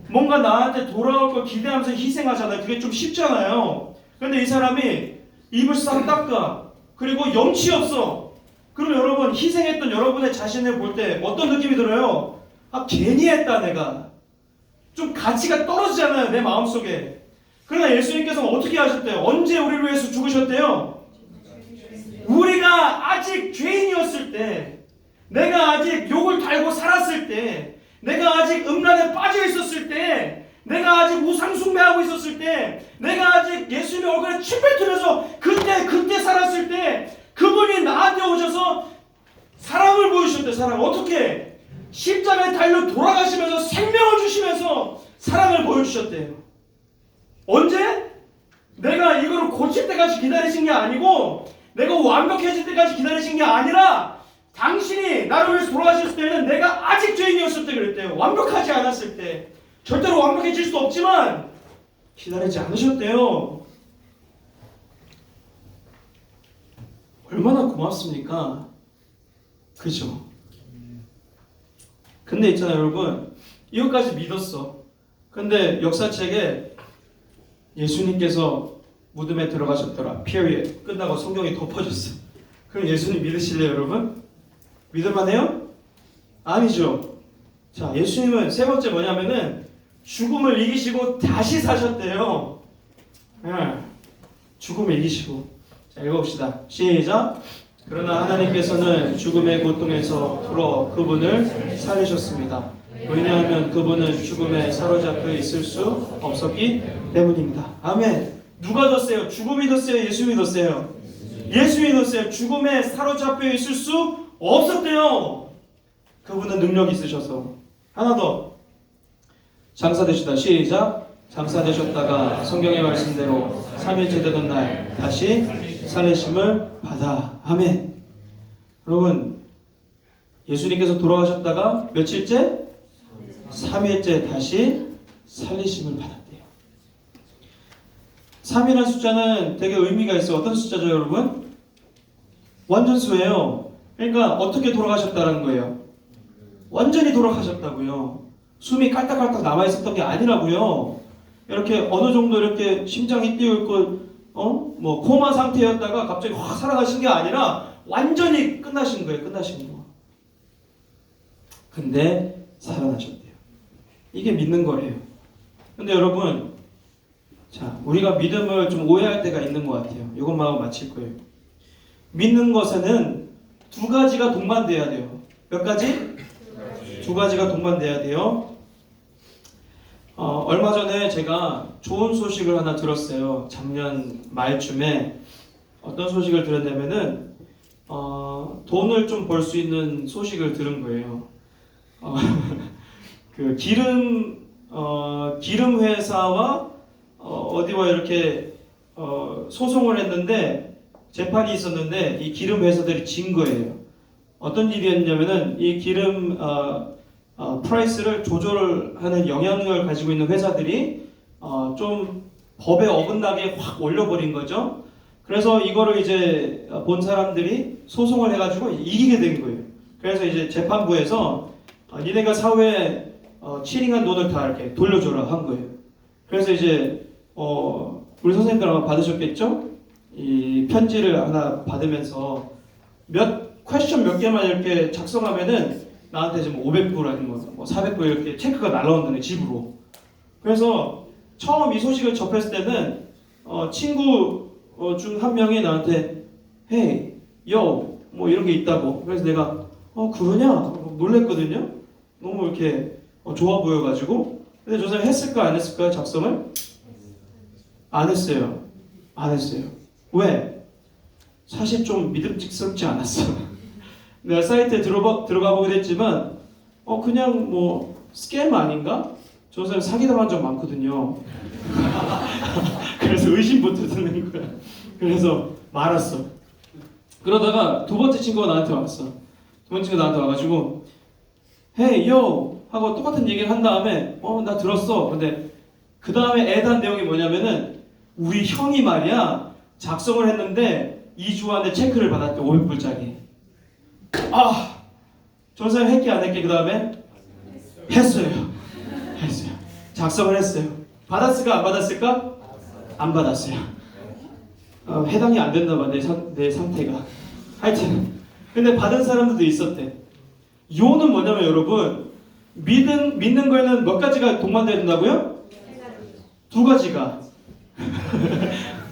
뭔가 나한테 돌아올 걸 기대하면서 희생하잖아요. 그게 좀 쉽잖아요. 그런데 이 사람이 입을 싹 닦아. 그리고 염치 없어. 그럼 여러분 희생했던 여러분의 자신을 볼 때 어떤 느낌이 들어요? 아 괜히 했다 내가. 좀 가치가 떨어지잖아요 내 마음속에. 그러나 예수님께서는 어떻게 하셨대요? 언제 우리를 위해서 죽으셨대요? 우리가 아직 죄인이었을 때, 내가 아직 욕을 달고 살았을 때, 내가 아직 음란에 빠져 있었을 때, 내가 아직 우상 숭배하고 있었을 때, 내가 아직 예수님의 얼굴에 침 뱉으면서 그때 살았을 때 그분이 나한테 오셔서 사랑을 보여주셨대. 사랑 어떻게? 십자가에 달려 돌아가시면서 생명을 주시면서 사랑을 보여주셨대요. 언제? 내가 이거를 고칠 때까지 기다리신 게 아니고, 내가 완벽해질 때까지 기다리신 게 아니라, 당신이 나를 위해서 돌아가셨을 때는 내가 아직 죄인이었을 때 그랬대요. 완벽하지 않았을 때. 절대로 완벽해질 수 없지만 기다리지 않으셨대요. 얼마나 고맙습니까? 그죠? 근데 있잖아요 여러분, 이것까지 믿었어. 근데 역사책에 예수님께서 무덤에 들어가셨더라. period. 끝나고 성경이 덮어졌어. 그럼 예수님 믿으실래요 여러분? 믿을만해요? 아니죠. 자, 예수님은 세 번째 뭐냐면은 죽음을 이기시고 다시 사셨대요. 죽음을 이기시고. 자, 읽어봅시다. 시작. 그러나 하나님께서는 죽음의 고통에서 풀어 그분을 살리셨습니다. 왜냐하면 그분은 죽음에 사로잡혀 있을 수 없었기 때문입니다. 아멘. 누가 뒀어요? 죽음이 뒀어요? 예수님이 뒀어요? 예수님이 뒀어요. 죽음에 사로잡혀 있을 수 없었대요. 그분은 능력이 있으셔서. 하나 더. 장사되시다. 시작. 장사되셨다가 성경의 말씀대로 3일째 되던 날 다시 살리심을 받아. 아멘. 여러분, 예수님께서 돌아가셨다가 며칠째? 3일째 다시 살리심을 받았대요. 3이라는 숫자는 되게 의미가 있어요. 어떤 숫자죠 여러분? 완전수예요. 그러니까 어떻게 돌아가셨다는 거예요? 완전히 돌아가셨다고요. 숨이 깔딱깔딱 남아있었던 게 아니라고요. 이렇게 어느 정도 이렇게 심장이 뛰어있고 뭐 코마 상태였다가 갑자기 확 살아가신 게 아니라 완전히 끝나신 거예요. 끝나신 거. 근데 살아나셨대요. 이게 믿는 거예요. 근데 여러분, 자, 우리가 믿음을 좀 오해할 때가 있는 것 같아요. 이것만 하고 마칠 거예요. 믿는 것에는 두 가지가 동반돼야 돼요. 몇 가지? 두 가지가 동반돼야 돼요. 얼마 전에 제가 좋은 소식을 하나 들었어요. 작년 말쯤에 어떤 소식을 들었냐면은 돈을 좀 벌 수 있는 소식을 들은 거예요. 그 기름 회사와 어디와 이렇게 소송을 했는데 재판이 있었는데 이 기름 회사들이 진 거예요. 어떤 일이었냐면은 이 기름 프라이스를 조절하는 영향력을 가지고 있는 회사들이 좀 법에 어긋나게 확 올려버린 거죠. 그래서 이거를 이제 본 사람들이 소송을 해가지고 이기게 된 거예요. 그래서 이제 재판부에서 니네가 사회에 치링한 돈을 다 이렇게 돌려줘라 한 거예요. 그래서 이제 우리 선생님들 아마 받으셨겠죠? 이 편지를 하나 받으면서 퀘스천 몇 개만 이렇게 작성하면은 나한테 지금 500불 아니면 뭐 400불 이렇게 체크가 날라온다네 집으로. 그래서 처음 이 소식을 접했을 때는 친구 중 한 명이 나한테 Hey, yo, 뭐 이런 게 있다고. 그래서 내가 그러냐? 놀랬거든요. 너무 이렇게 좋아 보여가지고. 근데 저 사람 했을까 안 했을까요? 작성을? 안 했어요. 안 했어요. 왜? 사실 좀 믿음직스럽지 않았어. 내가 사이트에 들어가 보게 됐지만 그냥 뭐 스캠 아닌가? 저 사람 사기당한 적 많거든요. 그래서 의심부터 드는 거야. 그래서 말았어. 그러다가 두 번째 친구가 나한테 왔어. 두 번째 친구가 나한테 와가지고 Hey, yo! 하고 똑같은 얘기를 한 다음에 나 들었어. 근데 그 다음에 애단 내용이 뭐냐면은 우리 형이 말이야 작성을 했는데 2주 안에 체크를 받았대. 500불짜리. 저 사람 했기 안 했기? 그 다음에 했어요. 작성을 했어요. 받았을까 안 받았을까? 안 받았어요. 해당이 안 됐나 봐 내 상태가. 하여튼 근데 받은 사람들도 있었대. 요는 뭐냐면 여러분, 믿는 거에는 몇 가지가 동반돼야 된다고요? 두 가지가.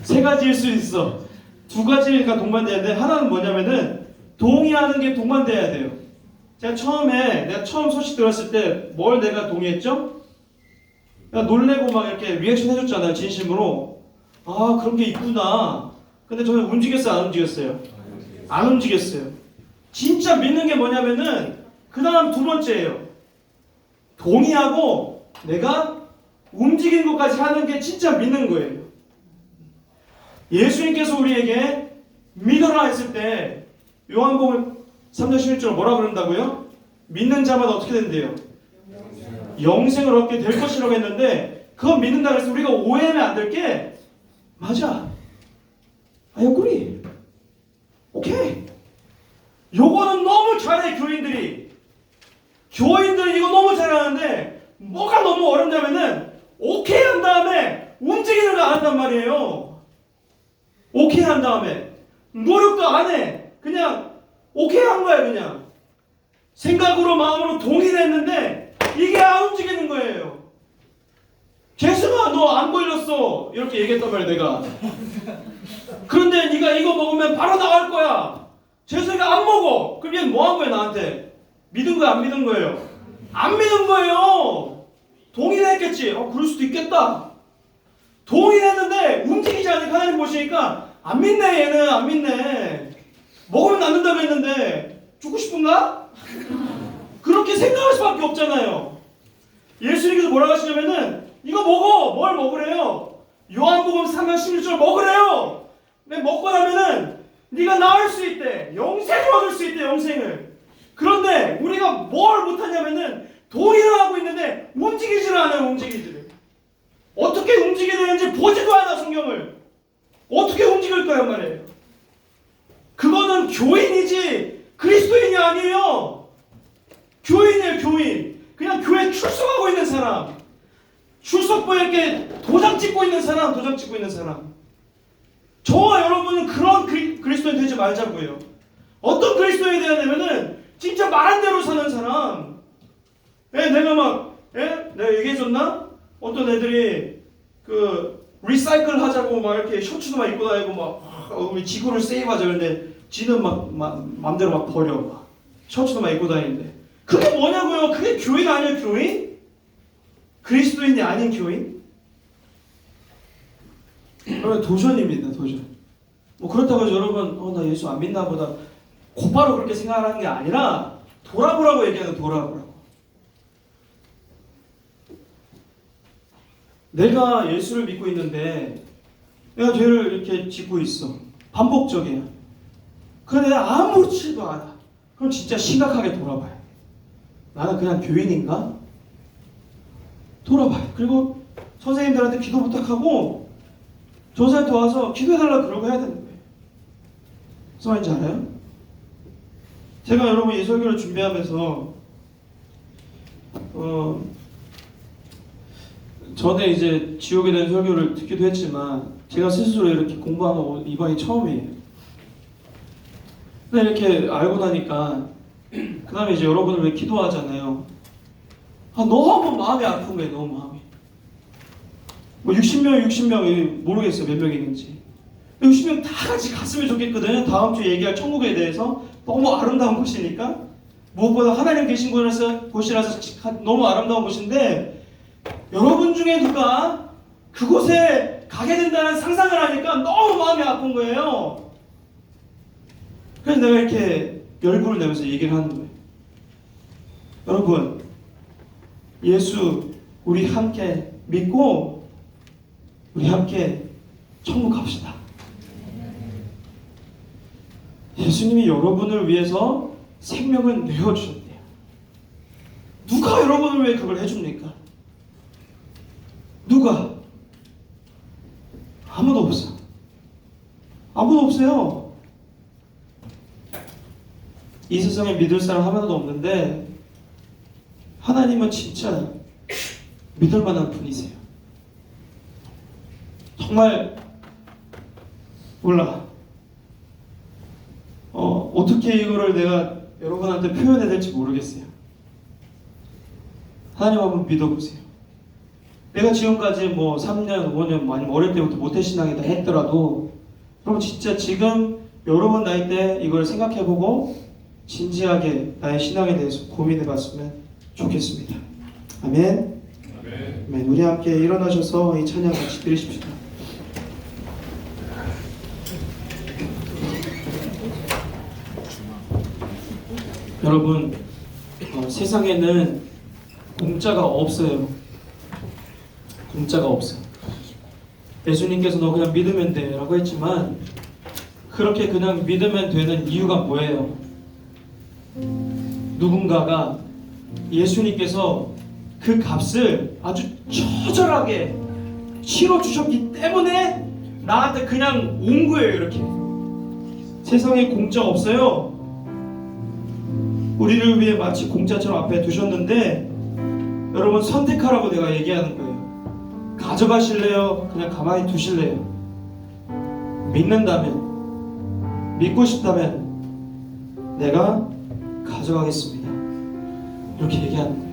세 가지일 수 있어. 두 가지가 동반돼야 돼. 하나는 뭐냐면은 동의하는 게 동반돼야 돼요. 내가 처음 소식 들었을 때 뭘 내가 동의했죠? 내가 놀래고 막 이렇게 리액션 해줬잖아요. 진심으로. 아, 그런 게 있구나. 근데 저는 움직였어요? 안 움직였어요? 안 움직였어요. 진짜 믿는 게 뭐냐면은 그 다음 두 번째예요. 동의하고 내가 움직이는 것까지 하는 게 진짜 믿는 거예요. 예수님께서 우리에게 믿어라 했을 때 요한복음 3장 11절 뭐라 그런다고요? 믿는 자마다 어떻게 된대요? 영생을 얻게 될 것이라고 했는데, 그거 믿는다 그래서 우리가 오해하면 안 될 게, 맞아, I agree, 오케이, 요거는 너무 잘해. 교인들이 이거 너무 잘하는데 뭐가 너무 어렵냐면은 오케이 한 다음에 움직이는 거 안 한단 말이에요. 오케이 한 다음에 노력도 안 해. 그냥 오케이 한 거야. 그냥 생각으로 마음으로 동의를 했는데 이게 안 움직이는 거예요. 재승아, 너 안 걸렸어, 이렇게 얘기했단 말이야 내가. 그런데 네가 이거 먹으면 바로 나갈 거야. 재승이가 안 먹어. 그럼 얘는 뭐 한 거야 나한테? 믿은 거야 안 믿은 거예요? 안 믿은 거예요. 동의를 했겠지. 그럴 수도 있겠다. 동의를 했는데 움직이지 않으니까 하나님 보시니까 안 믿네, 얘는 안 믿네. 먹으면 낫는다고 했는데 죽고 싶은가? 그렇게 생각할 수밖에 없잖아요. 예수님께서 뭐라고 하시냐면은 이거 먹어. 뭘 먹으래요? 요한복음 3장 11절 먹으래요. 근데 먹고 나면은 네가 나을 수 있대. 영생을 얻을 수 있대. 영생을. 그런데 우리가 뭘 못하냐면은 동의를 하고 있는데 움직이지를 않아요. 움직이지를. 어떻게 움직여야 되는지 보지도 않아. 성경을 어떻게 움직일 거야 말이에요. 그거는 교인이지 그리스도인이 아니에요. 교인이에요. 교인. 그냥 교회 출석하고 있는 사람, 출석부에 이렇게 도장 찍고 있는 사람, 도장 찍고 있는 사람. 저와 여러분은 그런 그리스도인 되지 말자고요. 어떤 그리스도인이 되어야 되면은 진짜 말한 대로 사는 사람. 내가 얘기해줬나? 어떤 애들이 리사이클 하자고 막 이렇게 셔츠도 막 입고 다니고 막 우리 지구를 세이브하자. 그런데 지는 맘대로 막 버려. 막 셔츠도 막 입고 다니는데 그게 뭐냐고요? 그게 교인 아니에요? 교인? 그리스도인이 아닌 교인? 여러분 도전입니다. 도전. 뭐 그렇다고 해서 여러분 나 예수 안 믿나 보다 곧바로 그렇게 생각하는 게 아니라 돌아보라고 얘기하는 돌아보라고. 내가 예수를 믿고 있는데 내가 죄를 이렇게 짓고 있어. 반복적이야. 그런데 내가 아무렇지도 않아. 그럼 진짜 심각하게 돌아봐요. 나는 그냥 교인인가? 돌아봐요. 그리고 선생님들한테 기도 부탁하고 조사한테 와서 기도해달라고 그러고 해야 되는 거예요. 무슨 말인지 알아요? 제가 여러분 이 설교를 준비하면서 전에 이제 지옥에 대한 설교를 듣기도 했지만 제가 스스로 이렇게 공부하는 거 이번이 처음이에요. 근데 이렇게 알고 나니까 그 다음에 이제 여러분을 왜 기도하잖아요. 너무 마음이 아픈 거예요. 너무 마음이. 뭐 60명 모르겠어요. 몇 명 있는지. 60명 다 같이 갔으면 좋겠거든요. 다음 주에 얘기할 천국에 대해서. 너무 아름다운 곳이니까. 무엇보다 하나님 계신 곳이라서 너무 아름다운 곳인데 여러분 중에 누가 그곳에 가게 된다는 상상을 하니까 너무 마음이 아픈 거예요. 그래서 내가 이렇게 열불을 내면서 얘기를 하는 거예요. 여러분, 예수 우리 함께 믿고 우리 함께 천국 갑시다. 예수님이 여러분을 위해서 생명을 내어주셨대요. 누가 여러분을 위해 그걸 해줍니까? 누가? 아무도 없어. 아무도 없어요. 이 세상에 믿을 사람 하나도 없는데 하나님은 진짜 믿을 만한 분이세요. 정말 몰라. 어떻게 이거를 내가 여러분한테 표현해야 될지 모르겠어요. 하나님 한번 믿어보세요. 내가 지금까지 뭐 3년, 5년, 아니면 어릴 때부터 모태신앙이다 했더라도 여러분 진짜 지금 여러분 나이 때 이걸 생각해보고 진지하게 나의 신앙에 대해서 고민해봤으면 좋겠습니다. 아멘. 아멘. 우리 함께 일어나셔서 이 찬양 같이 드리십시다. 여러분, 세상에는 공짜가 없어요. 공짜가 없어. 예수님께서 너 그냥 믿으면 돼 라고 했지만 그렇게 그냥 믿으면 되는 이유가 뭐예요? 누군가가 예수님께서 그 값을 아주 처절하게 치러주셨기 때문에 나한테 그냥 온 거예요. 이렇게 세상에 공짜 없어요. 우리를 위해 마치 공짜처럼 앞에 두셨는데 여러분 선택하라고 내가 얘기하는 거예요. 가져가실래요? 그냥 가만히 두실래요? 믿는다면, 믿고 싶다면 내가 가져가겠습니다. 이렇게 얘기하는 거예요.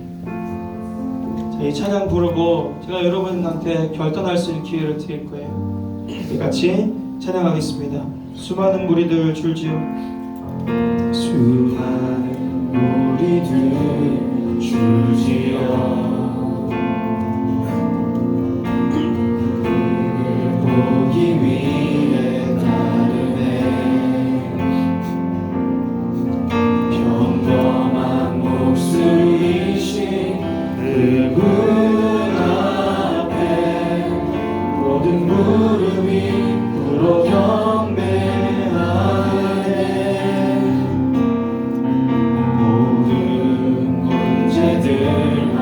자, 이 찬양 부르고 제가 여러분한테 결단할 수 있는 기회를 드릴 거예요. 우리 같이 찬양하겠습니다. 수많은 무리들 줄지어 수많은 무리들 줄지어 보기 위해 따르네. 평범한 목숨이신 그분 앞에 모든 무릎이 꿇어 경배하네. 모든 문제들마다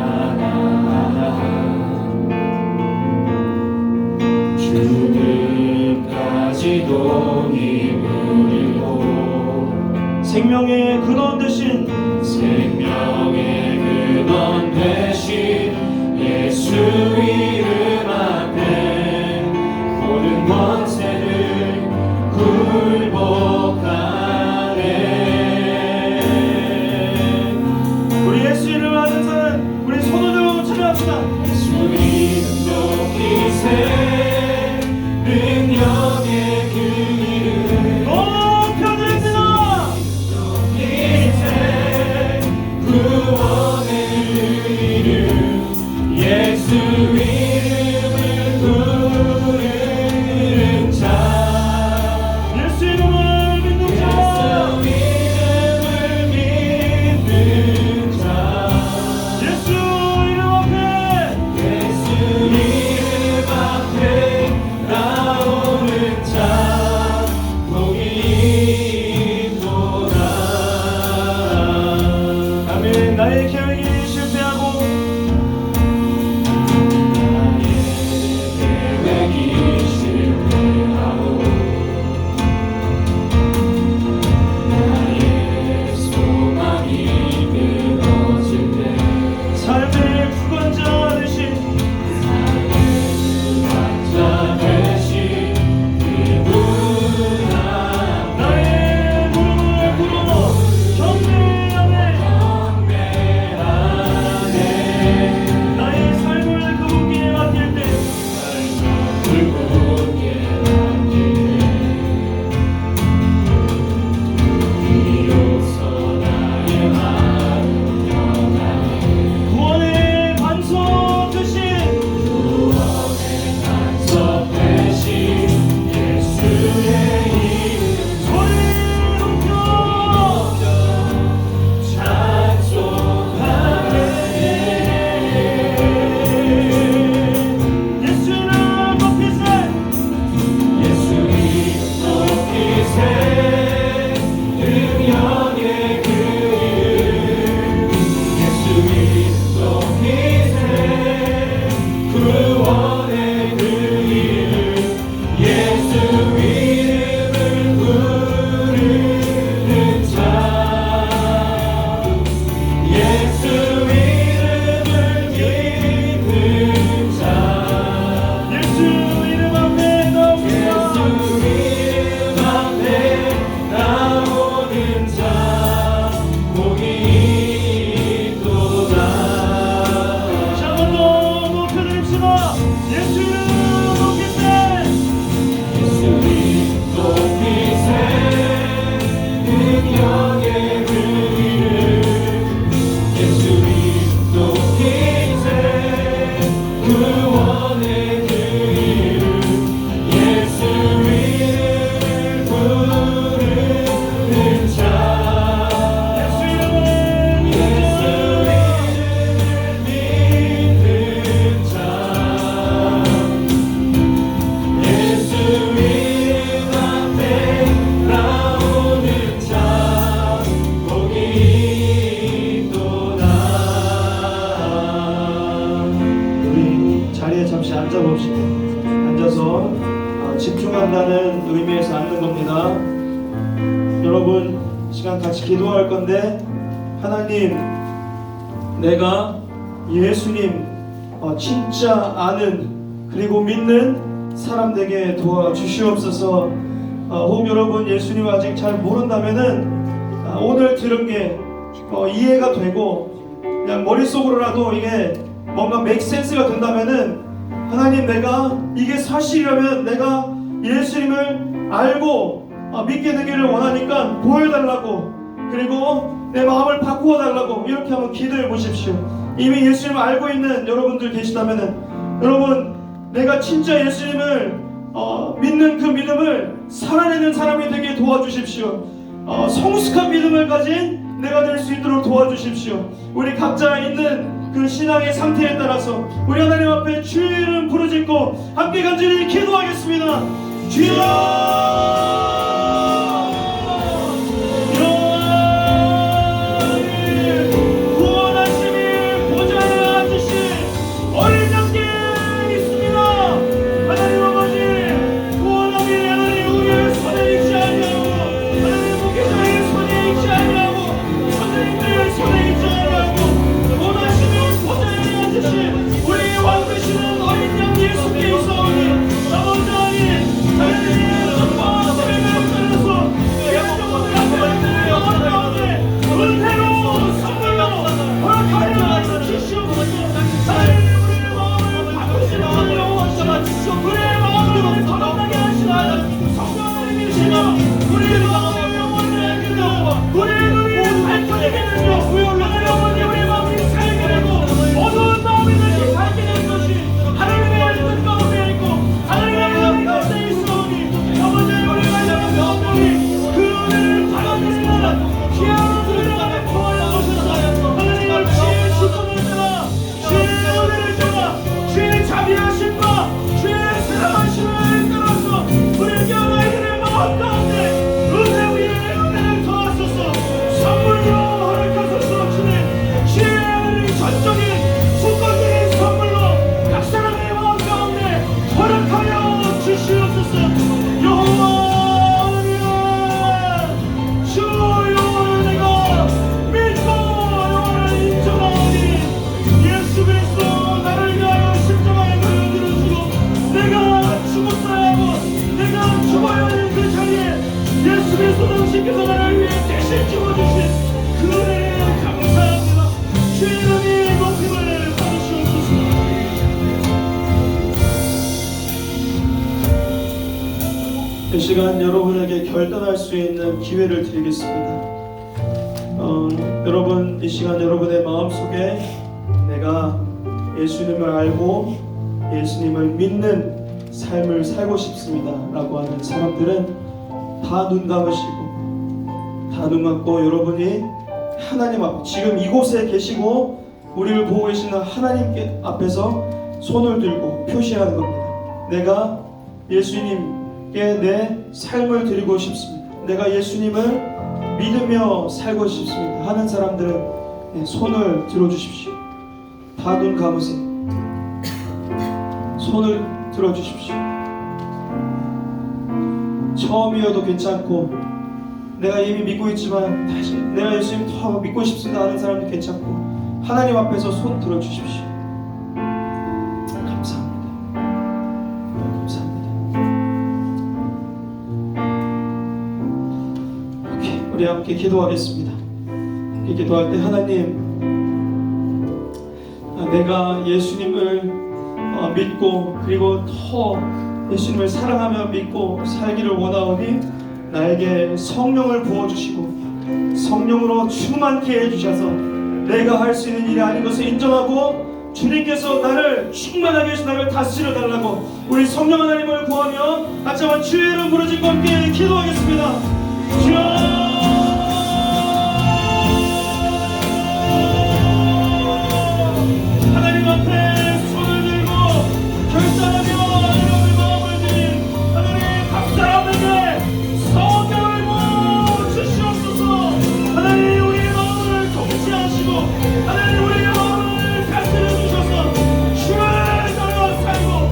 죽음까지도 힘을 잃고 생명의 근원 되신 생명의 근원 되신 예수 이름 앞에 모든 권세를 굴복하네. 우리 예수 이름 아는 사람 우리 손을 들고 찬양합시다. 예수 이름 높이세 능력의 그 이름 높여드립니다. 이제 구원의 그 이름 예수 이름을 부르는 자 예수 이름을 믿는 자 예수 이름을 믿는 자 예수 이름 앞에 예수 이름 앞에 잠시 앉아봅시다. 앉아서 집중한다는 의미에서 앉는 겁니다. 여러분 시간 같이 기도할 건데, 하나님, 내가 예수님 진짜 아는 그리고 믿는 사람 되게 도와주시옵소서. 혹 여러분 예수님 아직 잘 모른다면은 오늘 들은 게 이해가 되고 그냥 머릿속으로라도 이게 뭔가 맥센스가 된다면은, 하나님, 내가 이게 사실이라면 내가 예수님을 알고 믿게 되기를 원하니까 보여달라고, 그리고 내 마음을 바꾸어 달라고, 이렇게 한번 기도해 보십시오. 이미 예수님을 알고 있는 여러분들 계시다면은, 여러분, 내가 진짜 예수님을 믿는 그 믿음을 살아내는 사람이 되게 도와주십시오. 성숙한 믿음을 가진 내가 될 수 있도록 도와주십시오. 우리 각자 있는 그 신앙의 상태에 따라서 우리 하나님 앞에 주의 이름 부르짖고 함께 간절히 기도하겠습니다. 주여! 이 시간 여러분에게 결단할 수 있는 기회를 드리겠습니다. 여러분, 이 시간 여러분의 마음속에 내가 예수님을 알고 예수님을 믿는 삶을 살고 싶습니다 라고 하는 사람들은 다 눈 감으시고, 다 눈 감고 여러분이 하나님 앞, 지금 이곳에 계시고 우리를 보고 계시는 하나님 앞에서 손을 들고 표시하는 겁니다. 내가 예수님께 내 삶을 드리고 싶습니다. 내가 예수님을 믿으며 살고 싶습니다 하는 사람들은 손을 들어주십시오. 다 눈 감으세요. 손을 들어주십시오. 처음이어도 괜찮고, 내가 이미 믿고 있지만 다시 내가 예수님 더 믿고 싶습니다 하는 사람도 괜찮고, 하나님 앞에서 손 들어주십시오. 감사합니다. 감사합니다. 오케이, 우리 함께 기도하겠습니다. 함께 기도할 때, 하나님, 내가 예수님을 믿고 그리고 더 예수님을 사랑하며 믿고 살기를 원하오니 나에게 성령을 부어주시고 성령으로 충만케 해주셔서 내가 할 수 있는 일이 아닌 것을 인정하고 주님께서 나를 충만하게 해서 나를 다스려 달라고 우리 성령 하나님을 구하며 같이 한번 주의 이름 부르짖고 함께 기도하겠습니다. 주여! 하나님, 우리의 마음을 다스려 주셔서 주를 따라 살고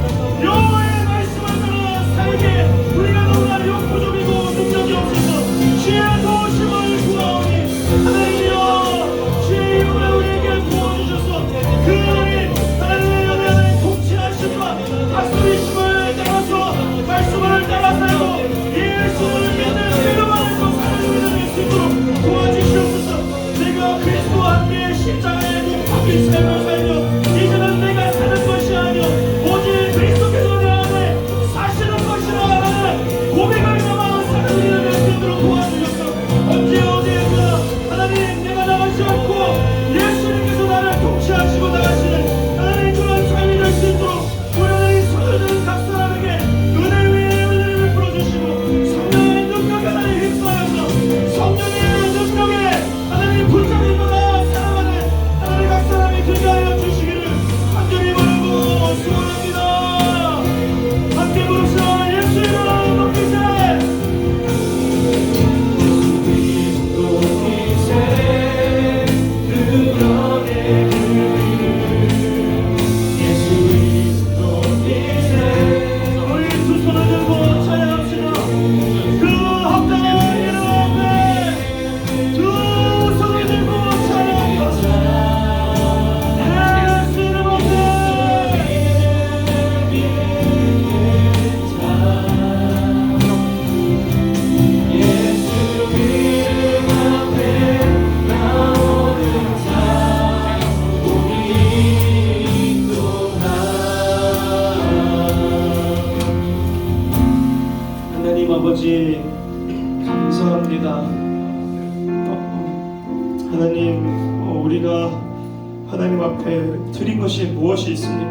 하나님 앞에 드린 것이 무엇이 있습니까?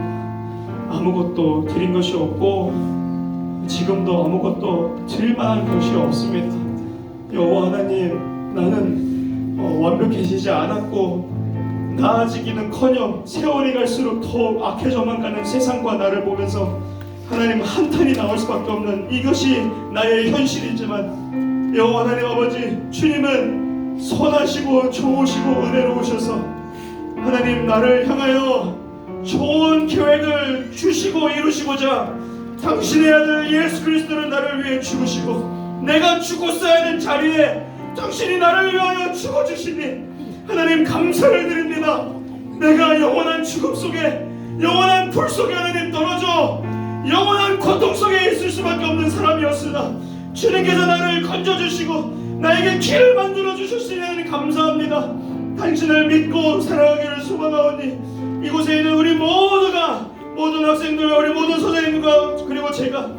아무것도 드린 것이 없고 지금도 아무것도 드릴 만한 것이 없습니다. 여호와 하나님, 나는 완벽해지지 않았고 나아지기는커녕 세월이 갈수록 더 악해져만 가는 세상과 나를 보면서 하나님 한탄이 나올 수밖에 없는 이것이 나의 현실이지만 여호와 하나님 아버지, 주님은 선하시고 좋으시고 은혜로우셔서 하나님 나를 향하여 좋은 계획을 주시고 이루시고자 당신의 아들 예수 그리스도를 나를 위해 죽으시고 내가 죽었어야 하는 자리에 당신이 나를 위하여 죽어주시니 하나님 감사를 드립니다. 내가 영원한 죽음 속에, 영원한 불 속에 하나님 떨어져 영원한 고통 속에 있을 수밖에 없는 사람이었으나 주님께서 나를 건져주시고 나에게 길을 만들어 주셨으니 하나님 감사합니다. 당신을 믿고 살아가기를 소망하오니 이곳에 있는 우리 모두가, 모든 학생들과 우리 모든 선생님과 그리고 제가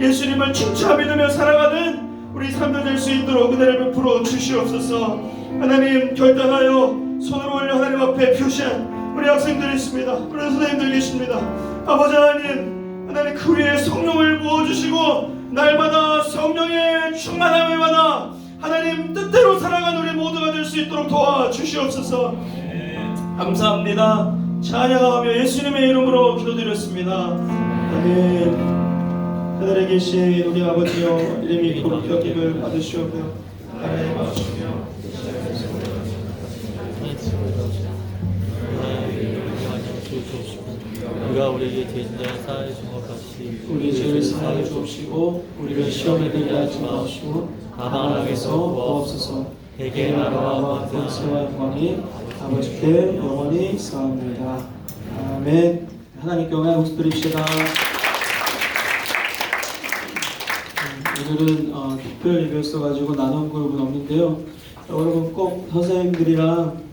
예수님을 진짜 믿으며 살아가는 우리 삶들 될 수 있도록 은혜를 베풀어 주시옵소서. 하나님, 결단하여 손을 올려 하나님 앞에 표시한 우리 학생들이 있습니다. 우리 선생님들 계십니다. 아버지 하나님, 하나님 그 위에 성령을 부어주시고 날마다 성령의 충만함을 받아 하나님 뜻대로 살아가는 우리 모두가 될 수 있도록 도와주시옵소서. 감사합니다. 찬양하며 예수님의 이름으로 기도드렸습니다. 아멘. 하늘에 계신 우리 아버지여, 이름이 거룩히 여김을 받으시오며 나라의 마시며 우리가 우리에게 죄진 자를 사하여 준 것 같이 우리 죄를 사하여 주옵시고 우리를 시험에 들게 하지 마시고 다만 악에서 구하옵소서. 대개 나라와 권세와 영광이 아버지께 영원히 있사옵나이다. 아멘. 하나님께 영광 목소리입시다. 오늘은 특별 예배였어가지고 나눔 그룹은 없는데요. 여러분 꼭 선생님들이랑